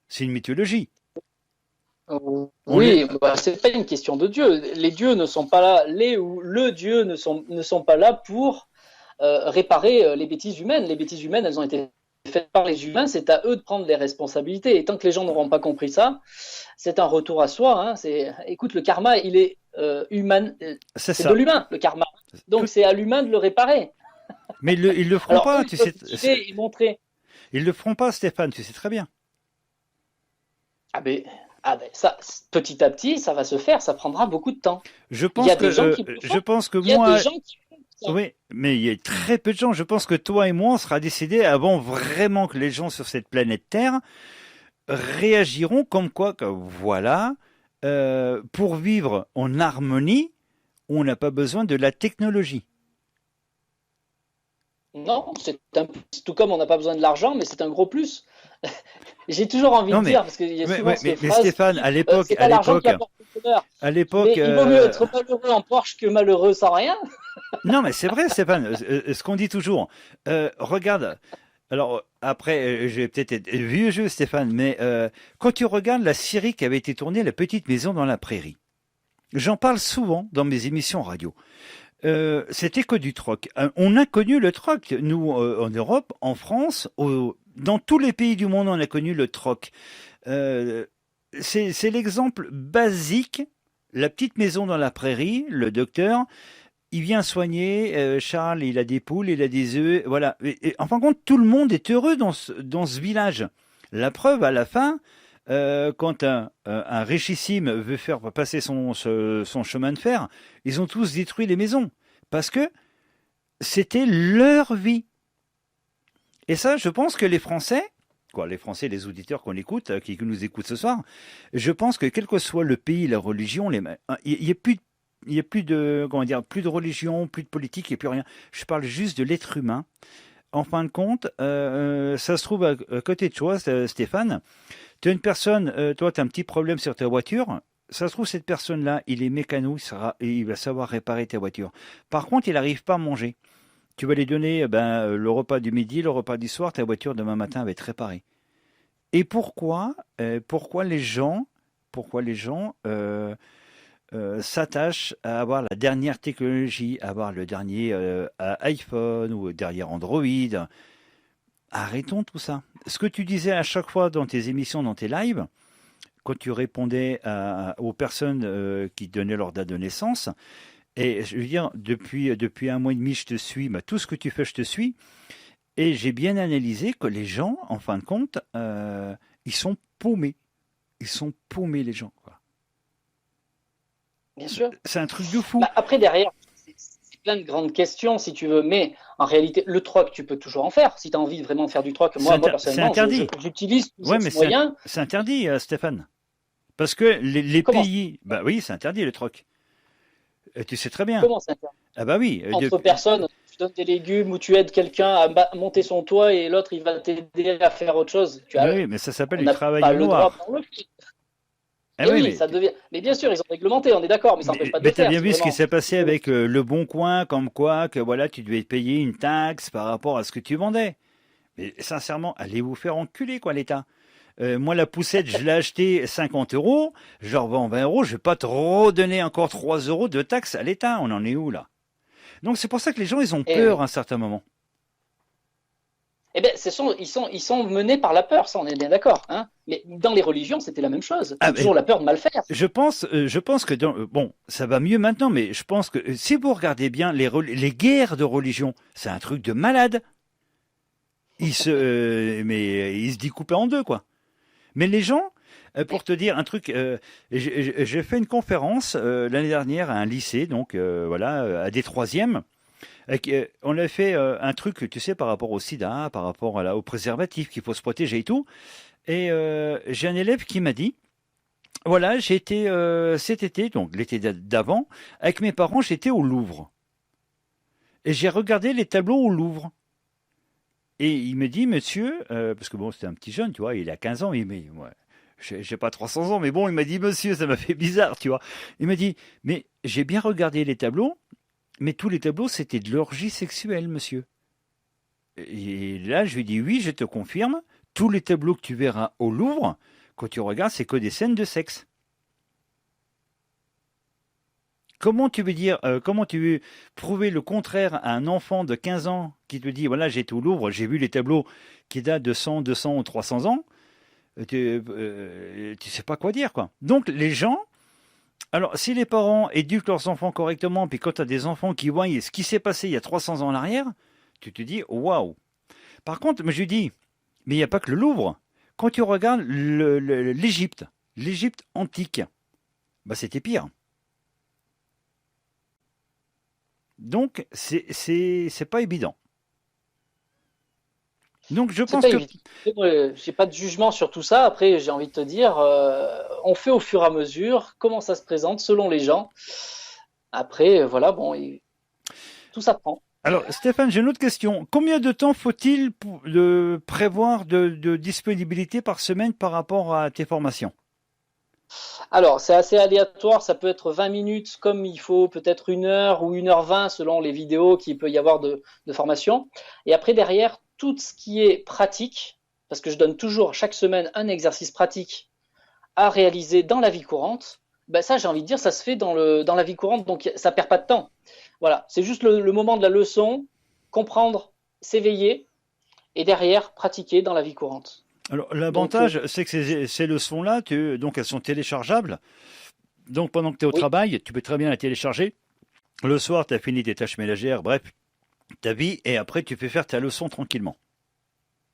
C'est une mythologie. Oui, c'est pas une question de Dieu. Les dieux ne sont pas là, le Dieu ne sont pas là pour réparer les bêtises humaines. Les bêtises humaines, elles ont été faites par les humains, c'est à eux de prendre les responsabilités. Et tant que les gens n'auront pas compris ça, c'est un retour à soi. Hein. Écoute, le karma, il est humain. C'est de l'humain, le karma. Donc c'est à l'humain de le réparer. Mais ils le feront pas, tu sais. Et montrer. Ils le feront pas, Stéphane, tu sais très bien. Ça, petit à petit, ça va se faire. Ça prendra beaucoup de temps. Je pense que il y a des gens qui oui, mais il y a très peu de gens. Je pense que toi et moi, on sera décidés avant vraiment que les gens sur cette planète Terre réagiront comme quoi, que voilà, pour vivre en harmonie, on n'a pas besoin de la technologie. Non, c'est un plus. Tout comme on n'a pas besoin de l'argent, mais c'est un gros plus. J'ai toujours envie de dire, parce qu'il y a souvent cette phrase, Stéphane, à l'époque, c'est pas l'argent qui apporte le bonheur. Il vaut mieux être malheureux en Porsche que malheureux sans rien. Non, mais c'est vrai, Stéphane, ce qu'on dit toujours. Regarde, alors après, je vais peut-être être vieux jeu, Stéphane, mais quand tu regardes la série qui avait été tournée, La Petite Maison dans la Prairie, j'en parle souvent dans mes émissions radio. C'était que du troc. On a connu le troc, nous, en Europe, en France, dans tous les pays du monde, on a connu le troc. C'est l'exemple basique. La petite maison dans la prairie, le docteur, il vient soigner, Charles, il a des poules, il a des œufs, voilà. En fin de compte, tout le monde est heureux dans ce village. La preuve, à la fin, quand un richissime veut faire passer son chemin de fer, ils ont tous détruit les maisons. Parce que c'était leur vie. Et ça, je pense que les Français, les auditeurs qu'on écoute, qui nous écoutent ce soir, je pense que quel que soit le pays, la religion, il n'y a plus de religion, plus de politique, il n'y a plus rien. Je parle juste de l'être humain. En fin de compte, ça se trouve à côté de toi, Stéphane. Tu as une personne, toi, tu as un petit problème sur ta voiture. Ça se trouve, cette personne-là, il est mécano, il va savoir réparer ta voiture. Par contre, il n'arrive pas à manger. Tu vas lui donner le repas du midi, le repas du soir, ta voiture demain matin va être réparée. Et pourquoi les gens s'attachent à avoir la dernière technologie, à avoir le dernier iPhone ou derrière Android? Arrêtons tout ça. Ce que tu disais à chaque fois dans tes émissions, dans tes lives, quand tu répondais aux personnes qui donnaient leur date de naissance, et je veux dire, depuis 1 mois et demi, je te suis, tout ce que tu fais, je te suis, et j'ai bien analysé que les gens, en fin de compte, ils sont paumés. Ils sont paumés, les gens, quoi. Bien sûr. C'est un truc de fou. Après, derrière, c'est plein de grandes questions, si tu veux, mais en réalité, le troc, tu peux toujours en faire. Si tu as envie vraiment de faire du troc, moi personnellement, interdit. J'utilise Ouais, mais ce moyen. c'est interdit, Stéphane. Parce que les pays... Bah oui, c'est interdit, le troc. Et tu sais très bien. Comment c'est interdit? Ah bah oui. Entre personnes, tu donnes des légumes ou tu aides quelqu'un à monter son toit et l'autre, il va t'aider à faire autre chose. Oui, mais ça s'appelle on du n'a travail pas au le noir. droit. Ah oui, mais ça devient. Mais bien sûr, ils ont réglementé, on est d'accord, mais ça n'empêche pas de le mais t'as faire. bien vu ce qui vraiment. s'est passé avec Le Bon Coin, comme quoi que voilà, tu devais payer une taxe par rapport à ce que tu vendais. Mais sincèrement, allez vous faire enculer, quoi, l'État. Moi, la poussette, je l'ai achetée 50 €, je la revends 20 €, je vais pas te redonner encore 3 € de taxe à l'État. On en est où, là? Donc c'est pour ça que les gens, ils ont peur à un certain moment. Eh bien, ils sont menés par la peur, ça, on est bien d'accord. Hein, mais dans les religions, c'était la même chose. Ah, Toujours la peur de mal faire. Je pense que bon, ça va mieux maintenant, mais je pense que si vous regardez bien les guerres de religion, c'est un truc de malade. Mais ils se découpaient en deux, quoi. Mais les gens, pour te dire un truc, j'ai fait une conférence l'année dernière à un lycée, donc voilà, à des troisièmes. On a fait un truc, tu sais, par rapport au sida, par rapport au préservatif, qu'il faut se protéger et tout. Et j'ai un élève qui m'a dit, voilà, j'ai été cet été, donc l'été d'avant, avec mes parents, j'étais au Louvre. Et j'ai regardé les tableaux au Louvre. Et il me dit, monsieur, parce que bon, c'était un petit jeune, tu vois, il a 15 ans, mais ouais, j'ai pas 300 ans, mais bon, il m'a dit, monsieur, ça m'a fait bizarre, tu vois. Il m'a dit, mais j'ai bien regardé les tableaux, mais tous les tableaux, c'était de l'orgie sexuelle, monsieur. Et là, je lui dis, oui, je te confirme, tous les tableaux que tu verras au Louvre, quand tu regardes, c'est que des scènes de sexe. Comment tu veux prouver le contraire à un enfant de 15 ans qui te dit, voilà, j'étais au Louvre, j'ai vu les tableaux qui datent de 100, 200 ou 300 ans, tu sais pas quoi dire, quoi. Donc, les gens, alors, si les parents éduquent leurs enfants correctement, puis quand tu as des enfants qui voient ce qui s'est passé il y a 300 ans en arrière, tu te dis, waouh. Par contre, je lui dis, mais il n'y a pas que le Louvre. Quand tu regardes l'Égypte antique, bah, c'était pire. Donc, c'est pas évident. Donc, je pense que... J'ai pas de jugement sur tout ça. Après, j'ai envie de te dire, on fait au fur et à mesure, comment ça se présente selon les gens. Après, voilà, bon, tout s'apprend. Alors, Stéphane, j'ai une autre question. Combien de temps faut-il prévoir de disponibilité par semaine par rapport à tes formations? Alors, c'est assez aléatoire, ça peut être 20 minutes comme il faut peut-être 1 heure ou 1h20 selon les vidéos qu'il peut y avoir de formation. Et après, derrière, tout ce qui est pratique, parce que je donne toujours chaque semaine un exercice pratique à réaliser dans la vie courante, ben ça, j'ai envie de dire, ça se fait dans la vie courante, donc ça ne perd pas de temps. Voilà, c'est juste le moment de la leçon, comprendre, s'éveiller, et derrière, pratiquer dans la vie courante. Alors, l'avantage, c'est que ces leçons-là, donc elles sont téléchargeables. Donc, pendant que tu es au travail, tu peux très bien la télécharger. Le soir, tu as fini tes tâches ménagères, bref, ta vie, et après, tu peux faire ta leçon tranquillement.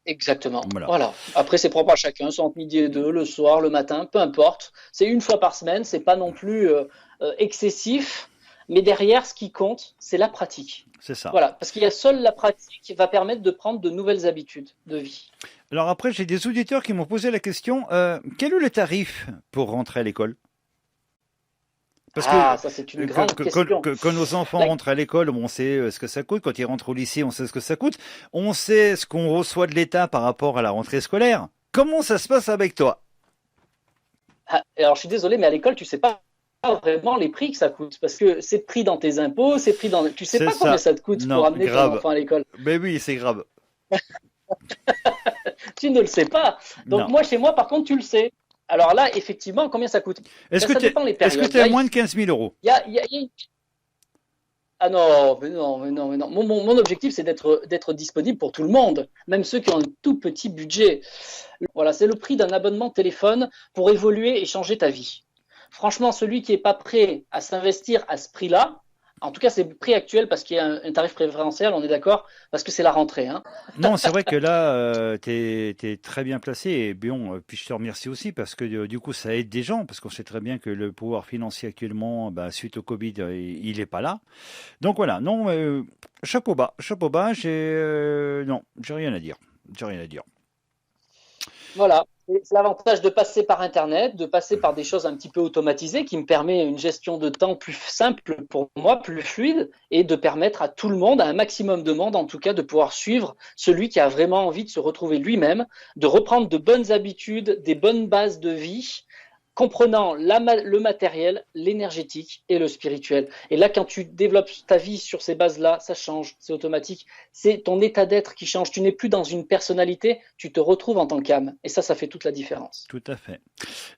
Exactement. Voilà. Après, c'est propre à chacun, c'est entre midi et 2, le soir, le matin, peu importe. C'est 1 fois par semaine, c'est pas non plus excessif. Mais derrière, ce qui compte, c'est la pratique. C'est ça. Voilà, parce qu'il y a seule la pratique qui va permettre de prendre de nouvelles habitudes de vie. Alors après, j'ai des auditeurs qui m'ont posé la question, quel est le tarif pour rentrer à l'école? Parce que ça c'est une grande question. Quand nos enfants rentrent à l'école, on sait ce que ça coûte. Quand ils rentrent au lycée, on sait ce que ça coûte. On sait ce qu'on reçoit de l'État par rapport à la rentrée scolaire. Comment ça se passe avec toi? Ah, alors, je suis désolé, mais à l'école, tu sais pas vraiment les prix que ça coûte, parce que c'est pris dans tes impôts, c'est pris dans. Tu sais C'est pas ça. combien ça te coûte Non, pour amener grave. ton enfant à l'école. Mais oui, c'est grave. Tu ne le sais pas. Donc Non. moi, chez moi, par contre, tu le sais. Alors là, effectivement, combien ça coûte? Est-ce Ça que dépend les est-ce que périodes. tu es à moins de 15 000 euros? Il y a une- Ah non, mais non, mais non, mais non. Mon objectif, c'est d'être disponible pour tout le monde, même ceux qui ont un tout petit budget. Voilà, c'est le prix d'un abonnement téléphone pour évoluer et changer ta vie. Franchement, celui qui n'est pas prêt à s'investir à ce prix-là, en tout cas, c'est le prix actuel parce qu'il y a un tarif préférentiel, on est d'accord, parce que c'est la rentrée. Hein. Non, c'est vrai que là, tu es très bien placé. Et bon, puis je te remercie aussi parce que du coup, ça aide des gens parce qu'on sait très bien que le pouvoir financier actuellement, bah, suite au Covid, il est pas là. Donc voilà, non, chapeau bas, non, j'ai rien à dire. J'ai rien à dire. Voilà, c'est l'avantage de passer par Internet, de passer par des choses un petit peu automatisées qui me permet une gestion de temps plus simple pour moi, plus fluide, et de permettre à tout le monde, à un maximum de monde en tout cas, de pouvoir suivre celui qui a vraiment envie de se retrouver lui-même, de reprendre de bonnes habitudes, des bonnes bases de vie, comprenant le matériel, l'énergétique et le spirituel. Et là, quand tu développes ta vie sur ces bases-là, ça change, c'est automatique. C'est ton état d'être qui change. Tu n'es plus dans une personnalité, tu te retrouves en tant qu'âme. Et ça fait toute la différence. Tout à fait.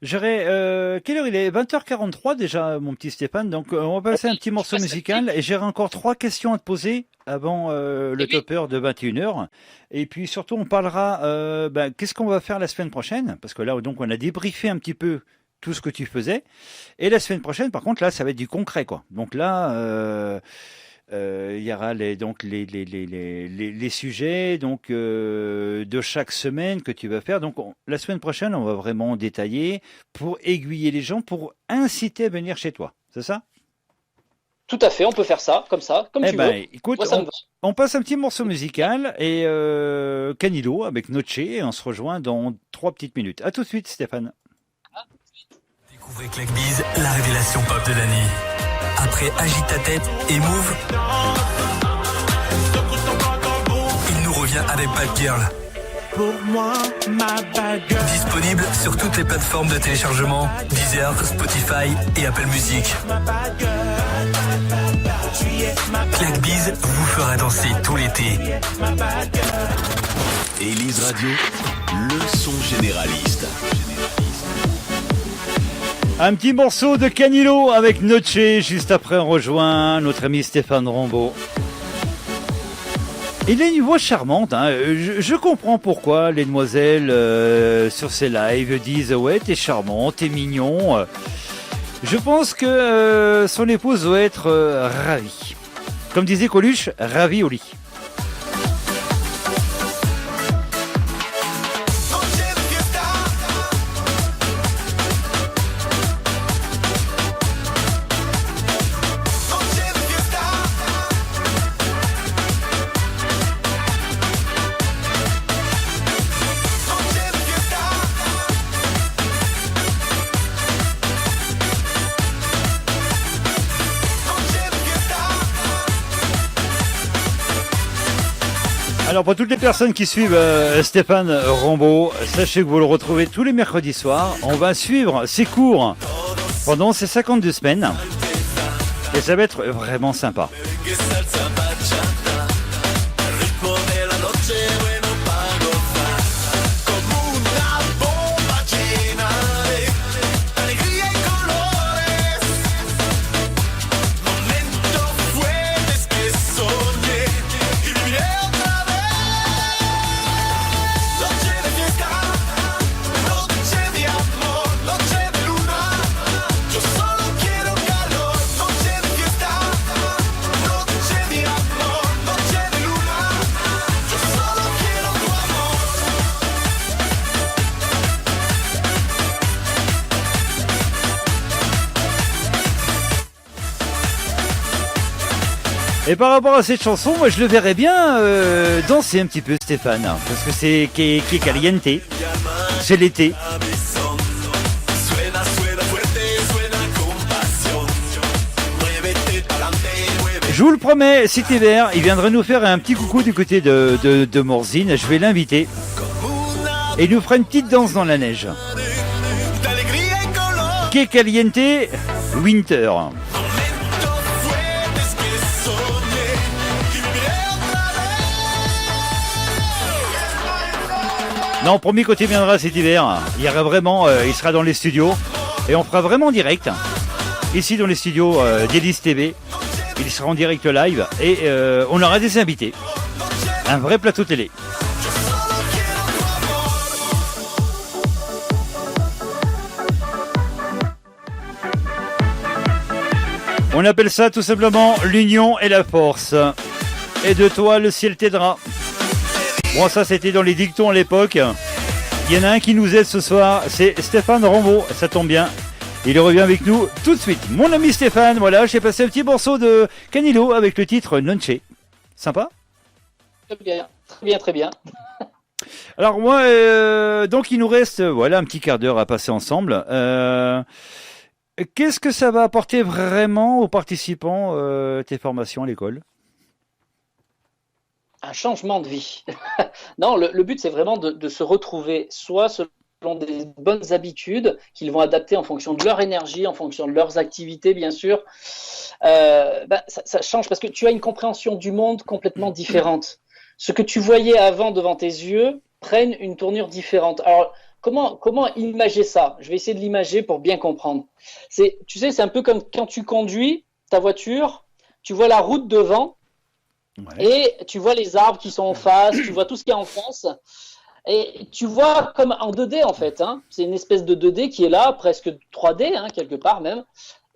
Quelle heure il est? 20h43 déjà, mon petit Stéphane. Donc, on va passer un petit morceau musical et j'aurai encore 3 questions à te poser avant le topper de 21h. Et puis surtout, on parlera, qu'est-ce qu'on va faire la semaine prochaine? Parce que là, donc, on a débriefé un petit peu tout ce que tu faisais. Et la semaine prochaine, par contre, là, ça va être du concret, quoi. Donc là, il y aura les sujets donc de chaque semaine que tu vas faire. Donc la semaine prochaine, on va vraiment détailler pour aiguiller les gens, pour inciter à venir chez toi. C'est ça? Tout à fait, on peut faire ça, comme tu veux. Écoute, Moi, ça me va. on passe un petit morceau musical et Canilo avec Noche et on se rejoint dans 3 petites minutes. À tout de suite, Stéphane. Découvrez Claquebise, la révélation pop de l'année. Après Agite ta tête et Move, il nous revient avec Bad Girl. Pour moi, ma bad girl. Disponible sur toutes les plateformes de téléchargement, Deezer, Spotify et Apple Music. Claquebise vous fera danser tout l'été. Élise Radio, le son généraliste. Un petit morceau de Canilo avec Noche. Juste après, on rejoint notre ami Stéphane Rambaud. Il a une voix charmante. Hein. Je comprends pourquoi les demoiselles sur ses lives disent « Ouais, t'es charmant, t'es mignon ». Je pense que son épouse doit être ravie. Comme disait Coluche, ravi au lit. Alors pour toutes les personnes qui suivent Stéphane Rambaud, sachez que vous le retrouvez tous les mercredis soirs. On va suivre ses cours pendant ces 52 semaines. Et ça va être vraiment sympa. Et par rapport à cette chanson, moi je le verrais bien danser un petit peu Stéphane, parce que c'est qui est caliente, c'est l'été. Je vous le promets, cet hiver, il viendra nous faire un petit coucou du côté de Morzine, je vais l'inviter. Et il nous fera une petite danse dans la neige. Que Caliente Winter. Non, promis, quand il viendra cet hiver, il y aura vraiment, il sera dans les studios et on fera vraiment direct. Ici dans les studios d'Elise TV, il sera en direct live et on aura des invités. Un vrai plateau télé. On appelle ça tout simplement l'union et la force. Et de toi le ciel t'aidera. Bon, ça c'était dans les dictons à l'époque. Il y en a un qui nous aide ce soir, c'est Stéphane Rambaud. Ça tombe bien. Il revient avec nous tout de suite. Mon ami Stéphane, voilà, j'ai passé un petit morceau de Canilo avec le titre Nonche. Sympa ? Très bien, très bien, très bien. Alors moi, donc il nous reste voilà un petit quart d'heure à passer ensemble. Qu'est-ce que ça va apporter vraiment aux participants, tes formations à l'école ? Un changement de vie. Non, le but, c'est vraiment de se retrouver, soit selon des bonnes habitudes qu'ils vont adapter en fonction de leur énergie, en fonction de leurs activités, bien sûr. Ça change parce que tu as une compréhension du monde complètement différente. Ce que tu voyais avant devant tes yeux prennent une tournure différente. Alors, comment imager ça ? Je vais essayer de l'imager pour bien comprendre. Tu sais, c'est un peu comme quand tu conduis ta voiture, tu vois la route devant, ouais. Et tu vois les arbres qui sont en face, tu vois tout ce qu'il y a en face, et tu vois comme en 2D en fait. Hein. C'est une espèce de 2D qui est là, presque 3D, hein, quelque part même.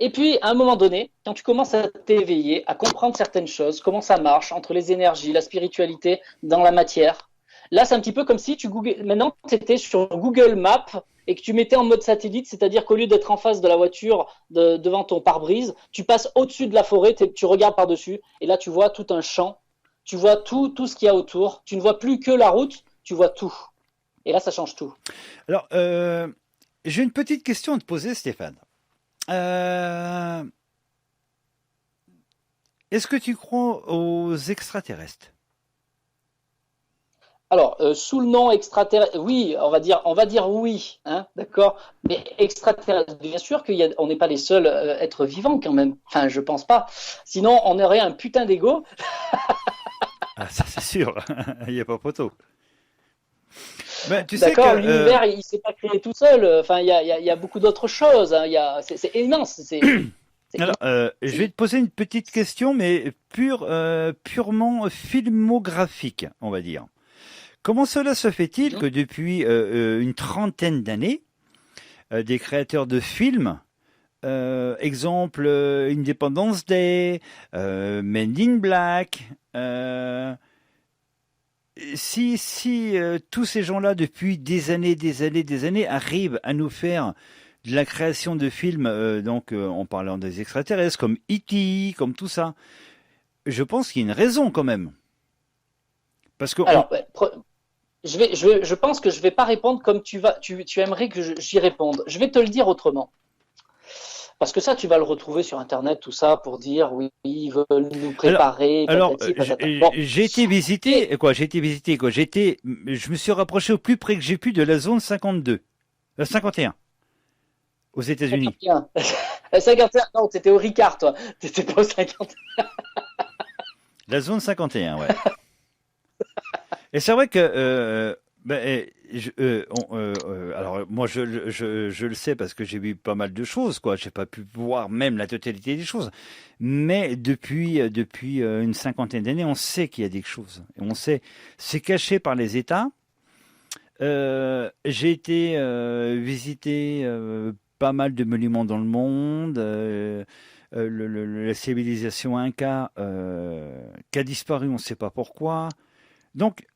Et puis, à un moment donné, quand tu commences à t'éveiller, à comprendre certaines choses, comment ça marche entre les énergies, la spiritualité dans la matière, là, c'est un petit peu comme si maintenant, tu étais sur Google Maps et que tu mettais en mode satellite, c'est-à-dire qu'au lieu d'être en face de la voiture, devant ton pare-brise, tu passes au-dessus de la forêt, tu regardes par-dessus, et là, tu vois tout un champ, tu vois tout ce qu'il y a autour, tu ne vois plus que la route, tu vois tout. Et là, ça change tout. Alors, j'ai une petite question à te poser, Stéphane. Est-ce que tu crois aux extraterrestres ? Alors, sous le nom extraterrestre, oui, on va dire oui, hein, d'accord. Mais extraterrestre, bien sûr qu'on n'est pas les seuls êtres vivants quand même. Enfin, je pense pas. Sinon, on aurait un putain d'ego. Ah, ça c'est sûr. Il n'y a pas photo. Ben, tu sais d'accord, que, l'univers, il s'est pas créé tout seul. Enfin, il y a beaucoup d'autres choses. Hein. C'est immense. Alors, je vais te poser une petite question, mais purement filmographique, on va dire. Comment cela se fait-il que depuis une trentaine d'années, des créateurs de films, exemple Independence Day, Men in Black, si tous ces gens-là, depuis des années, arrivent à nous faire de la création de films, donc en parlant des extraterrestres, comme E.T., comme tout ça, je pense qu'il y a une raison quand même. Parce que alors, je pense que je vais pas répondre comme tu aimerais que j'y réponde. Je vais te le dire autrement. Parce que ça, tu vas le retrouver sur Internet, tout ça, pour dire oui, ils veulent nous préparer. J'ai été visiter, je me suis rapproché au plus près que j'ai pu de la zone 52, 51, aux États-Unis. 51, non, t'étais au Ricard, toi. T'étais pas au 51. La zone 51, ouais. Et c'est vrai que, alors moi je le sais parce que j'ai vu pas mal de choses, quoi. J'ai pas pu voir même la totalité des choses, mais depuis une cinquantaine d'années, on sait qu'il y a des choses. Et on sait, c'est caché par les États. J'ai été visiter pas mal de monuments dans le monde. La civilisation Inca qui a disparu, on ne sait pas pourquoi. Donc,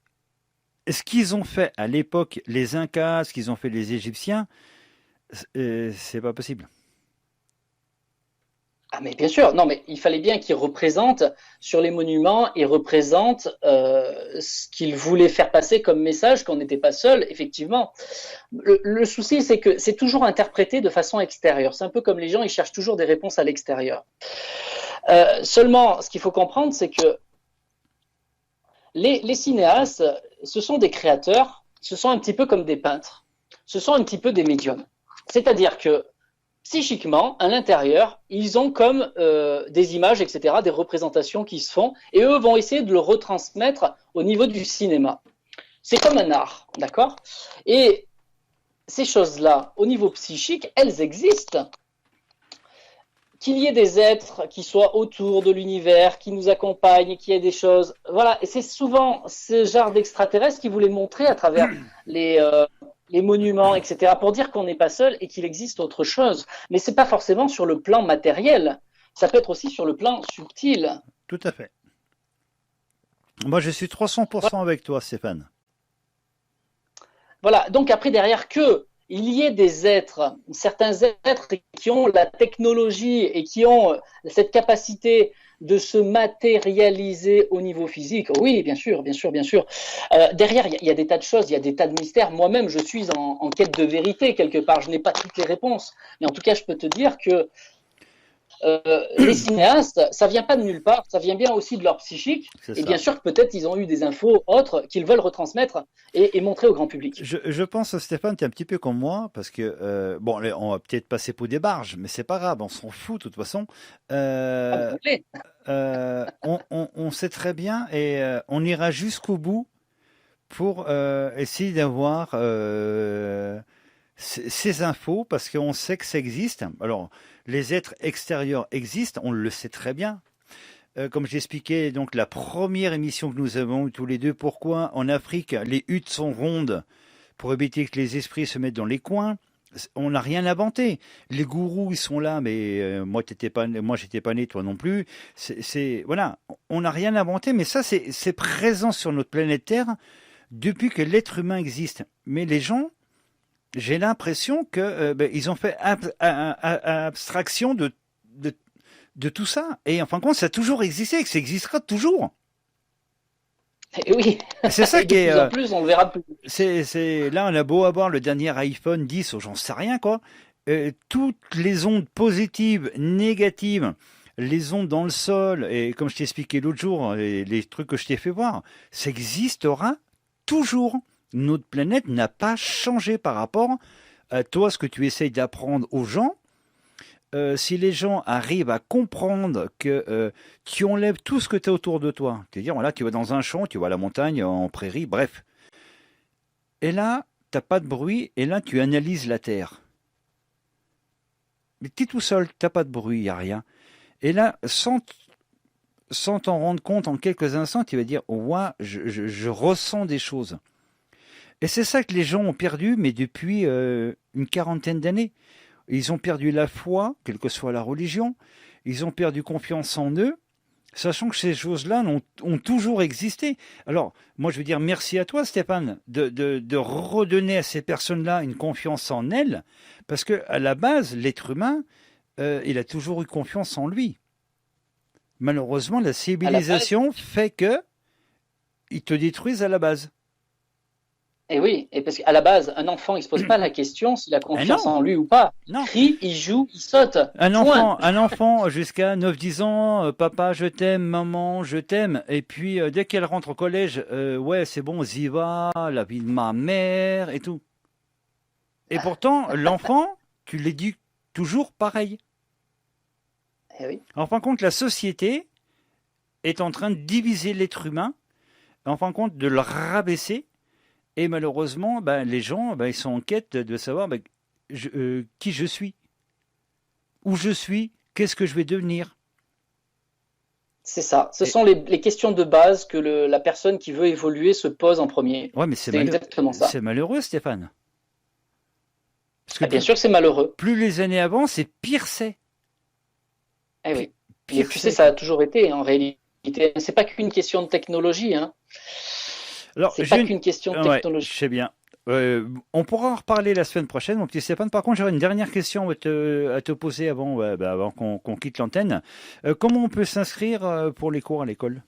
ce qu'ils ont fait à l'époque, les Incas, ce qu'ils ont fait les Égyptiens, c'est pas possible. Ah mais bien sûr, non mais il fallait bien qu'ils représentent sur les monuments, ils représentent ce qu'ils voulaient faire passer comme message, qu'on n'était pas seul, effectivement. Le souci, c'est que c'est toujours interprété de façon extérieure. C'est un peu comme les gens, ils cherchent toujours des réponses à l'extérieur. Seulement, ce qu'il faut comprendre, c'est que les cinéastes, ce sont des créateurs, ce sont un petit peu comme des peintres, ce sont un petit peu des médiums. C'est-à-dire que psychiquement, à l'intérieur, ils ont comme des images, etc., des représentations qui se font, et eux vont essayer de le retransmettre au niveau du cinéma. C'est comme un art, d'accord? Et ces choses-là, au niveau psychique, elles existent. Qu'il y ait des êtres qui soient autour de l'univers, qui nous accompagnent, qu'il y ait des choses. Voilà, et c'est souvent ce genre d'extraterrestres qui voulaient montrer à travers les monuments, etc., pour dire qu'on n'est pas seul et qu'il existe autre chose. Mais c'est pas forcément sur le plan matériel. Ça peut être aussi sur le plan subtil. Tout à fait. Moi, je suis 300% avec toi, Stéphane. Voilà, donc après, derrière il y ait des êtres, certains êtres qui ont la technologie et qui ont cette capacité de se matérialiser au niveau physique. Oui, bien sûr, bien sûr, bien sûr. Derrière, il y a des tas de choses, il y a des tas de mystères. Moi-même, je suis en quête de vérité quelque part. Je n'ai pas toutes les réponses. Mais en tout cas, je peux te dire que les cinéastes, ça vient pas de nulle part, ça vient bien aussi de leur psychique. Et bien sûr que peut-être ils ont eu des infos autres qu'ils veulent retransmettre et montrer au grand public. Je pense, Stéphane, tu es un petit peu comme moi, parce que, bon, on va peut-être passer pour des barges, mais c'est pas grave, on s'en fout de toute façon. On sait très bien et on ira jusqu'au bout pour essayer d'avoir ces infos, parce qu'on sait que ça existe. Alors, les êtres extérieurs existent, on le sait très bien. Comme j'expliquais, donc la première émission que nous avons eue tous les deux, pourquoi en Afrique les huttes sont rondes pour éviter que les esprits se mettent dans les coins. On n'a rien inventé. Les gourous, ils sont là, mais moi, j'étais pas né, toi non plus. Voilà, on n'a rien inventé, mais ça, c'est présent sur notre planète Terre depuis que l'être humain existe. Mais les gens, j'ai l'impression que ils ont fait abstraction de tout ça. Et en fin de compte, ça a toujours existé, et que ça existera toujours. Et oui, c'est ça qui est. En plus, on le verra plus. Là, on a beau avoir le dernier iPhone 10 ou j'en sais rien, quoi. Toutes les ondes positives, négatives, les ondes dans le sol, et comme je t'ai expliqué l'autre jour, les trucs que je t'ai fait voir, ça existera toujours. Notre planète n'a pas changé par rapport à toi, ce que tu essayes d'apprendre aux gens. Si les gens arrivent à comprendre que tu enlèves tout ce que tu as autour de toi, c'est-à-dire, voilà, tu vas dans un champ, tu vas à la montagne, en prairie, bref. Et là, tu n'as pas de bruit, et là, tu analyses la Terre. Mais tu es tout seul, tu n'as pas de bruit, il n'y a rien. Et là, sans t'en rendre compte, en quelques instants, tu vas dire, ouais, je ressens des choses. Et c'est ça que les gens ont perdu, mais depuis une quarantaine d'années. Ils ont perdu la foi, quelle que soit la religion. Ils ont perdu confiance en eux, sachant que ces choses-là ont toujours existé. Alors, moi, je veux dire merci à toi, Stéphane, de redonner à ces personnes-là une confiance en elles, parce qu'à la base, l'être humain, il a toujours eu confiance en lui. Malheureusement, la civilisation fait que ils te détruisent à la base. Et oui, et parce qu'à la base, un enfant, il se pose pas la question s'il a confiance en lui ou pas. Non. Il crie, il joue, il saute. Un enfant jusqu'à 9-10 ans, papa, je t'aime, maman, je t'aime. Et puis, dès qu'elle rentre au collège, ouais, c'est bon, Ziva, la vie de ma mère et tout. Et pourtant, l'enfant, tu l'éduques toujours pareil. Eh oui. En fin de compte, la société est en train de diviser l'être humain, en fin de compte, de le rabaisser. Et malheureusement, les gens, ils sont en quête de savoir qui je suis, où je suis, qu'est-ce que je vais devenir. C'est ça. Ce sont les questions de base que la personne qui veut évoluer se pose en premier. Ouais, mais c'est exactement ça. C'est malheureux, Stéphane. Parce que bien sûr que c'est malheureux. Plus les années avancent, et pire c'est. Eh oui. Et tu sais, ça a toujours été en réalité. C'est pas qu'une question de technologie, hein. Alors, c'est pas qu'une question de technologie. Je sais bien. On pourra en reparler la semaine prochaine, mon petit Stéphane. Par contre, j'aurais une dernière question à te poser avant qu'on quitte l'antenne. Comment on peut s'inscrire pour les cours à l'école ?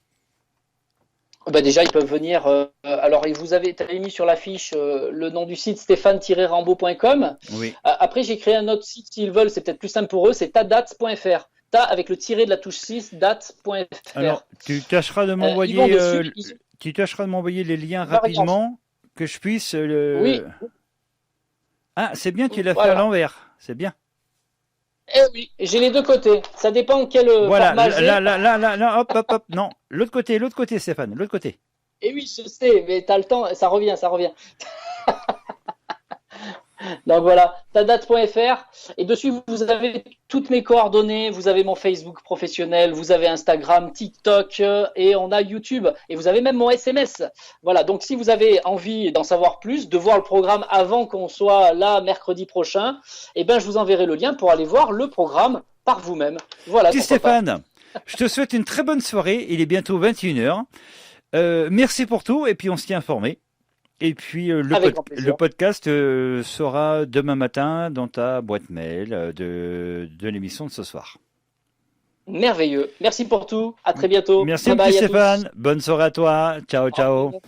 Déjà, ils peuvent venir. Alors, tu avais mis sur l'affiche le nom du site stéphane-rambaud.com. Oui. Après, j'ai créé un autre site s'ils veulent. C'est peut-être plus simple pour eux. C'est tadats.fr. Ta avec le tiré de la touche 6, date.fr. Alors, tu tâcheras de m'envoyer. Tu tâcheras de m'envoyer les liens rapidement, que je puisse... Oui. Ah, c'est bien, tu l'as fait à l'envers. C'est bien. Eh oui, j'ai les deux côtés. Ça dépend quel Voilà, format j'ai. là, hop, non. L'autre côté, Stéphane, l'autre côté. Eh oui, je sais, mais t'as le temps, ça revient. Donc voilà, tadate.fr. Et dessus, vous avez toutes mes coordonnées. Vous avez mon Facebook professionnel, vous avez Instagram, TikTok et on a YouTube. Et vous avez même mon SMS. Voilà, donc si vous avez envie d'en savoir plus, de voir le programme avant qu'on soit là mercredi prochain, eh ben, je vous enverrai le lien pour aller voir le programme par vous-même. Voilà. Petit pourquoi pas. Stéphane, je te souhaite une très bonne soirée. Il est bientôt 21h. Merci pour tout et puis on se tient informé. Et puis Avec grand plaisir. le podcast sera demain matin dans ta boîte mail de l'émission de ce soir. Merveilleux. Merci pour tout. À très bientôt. Merci Bye bye petit à tous. Stéphane. Bonne soirée à toi. Ciao, ciao.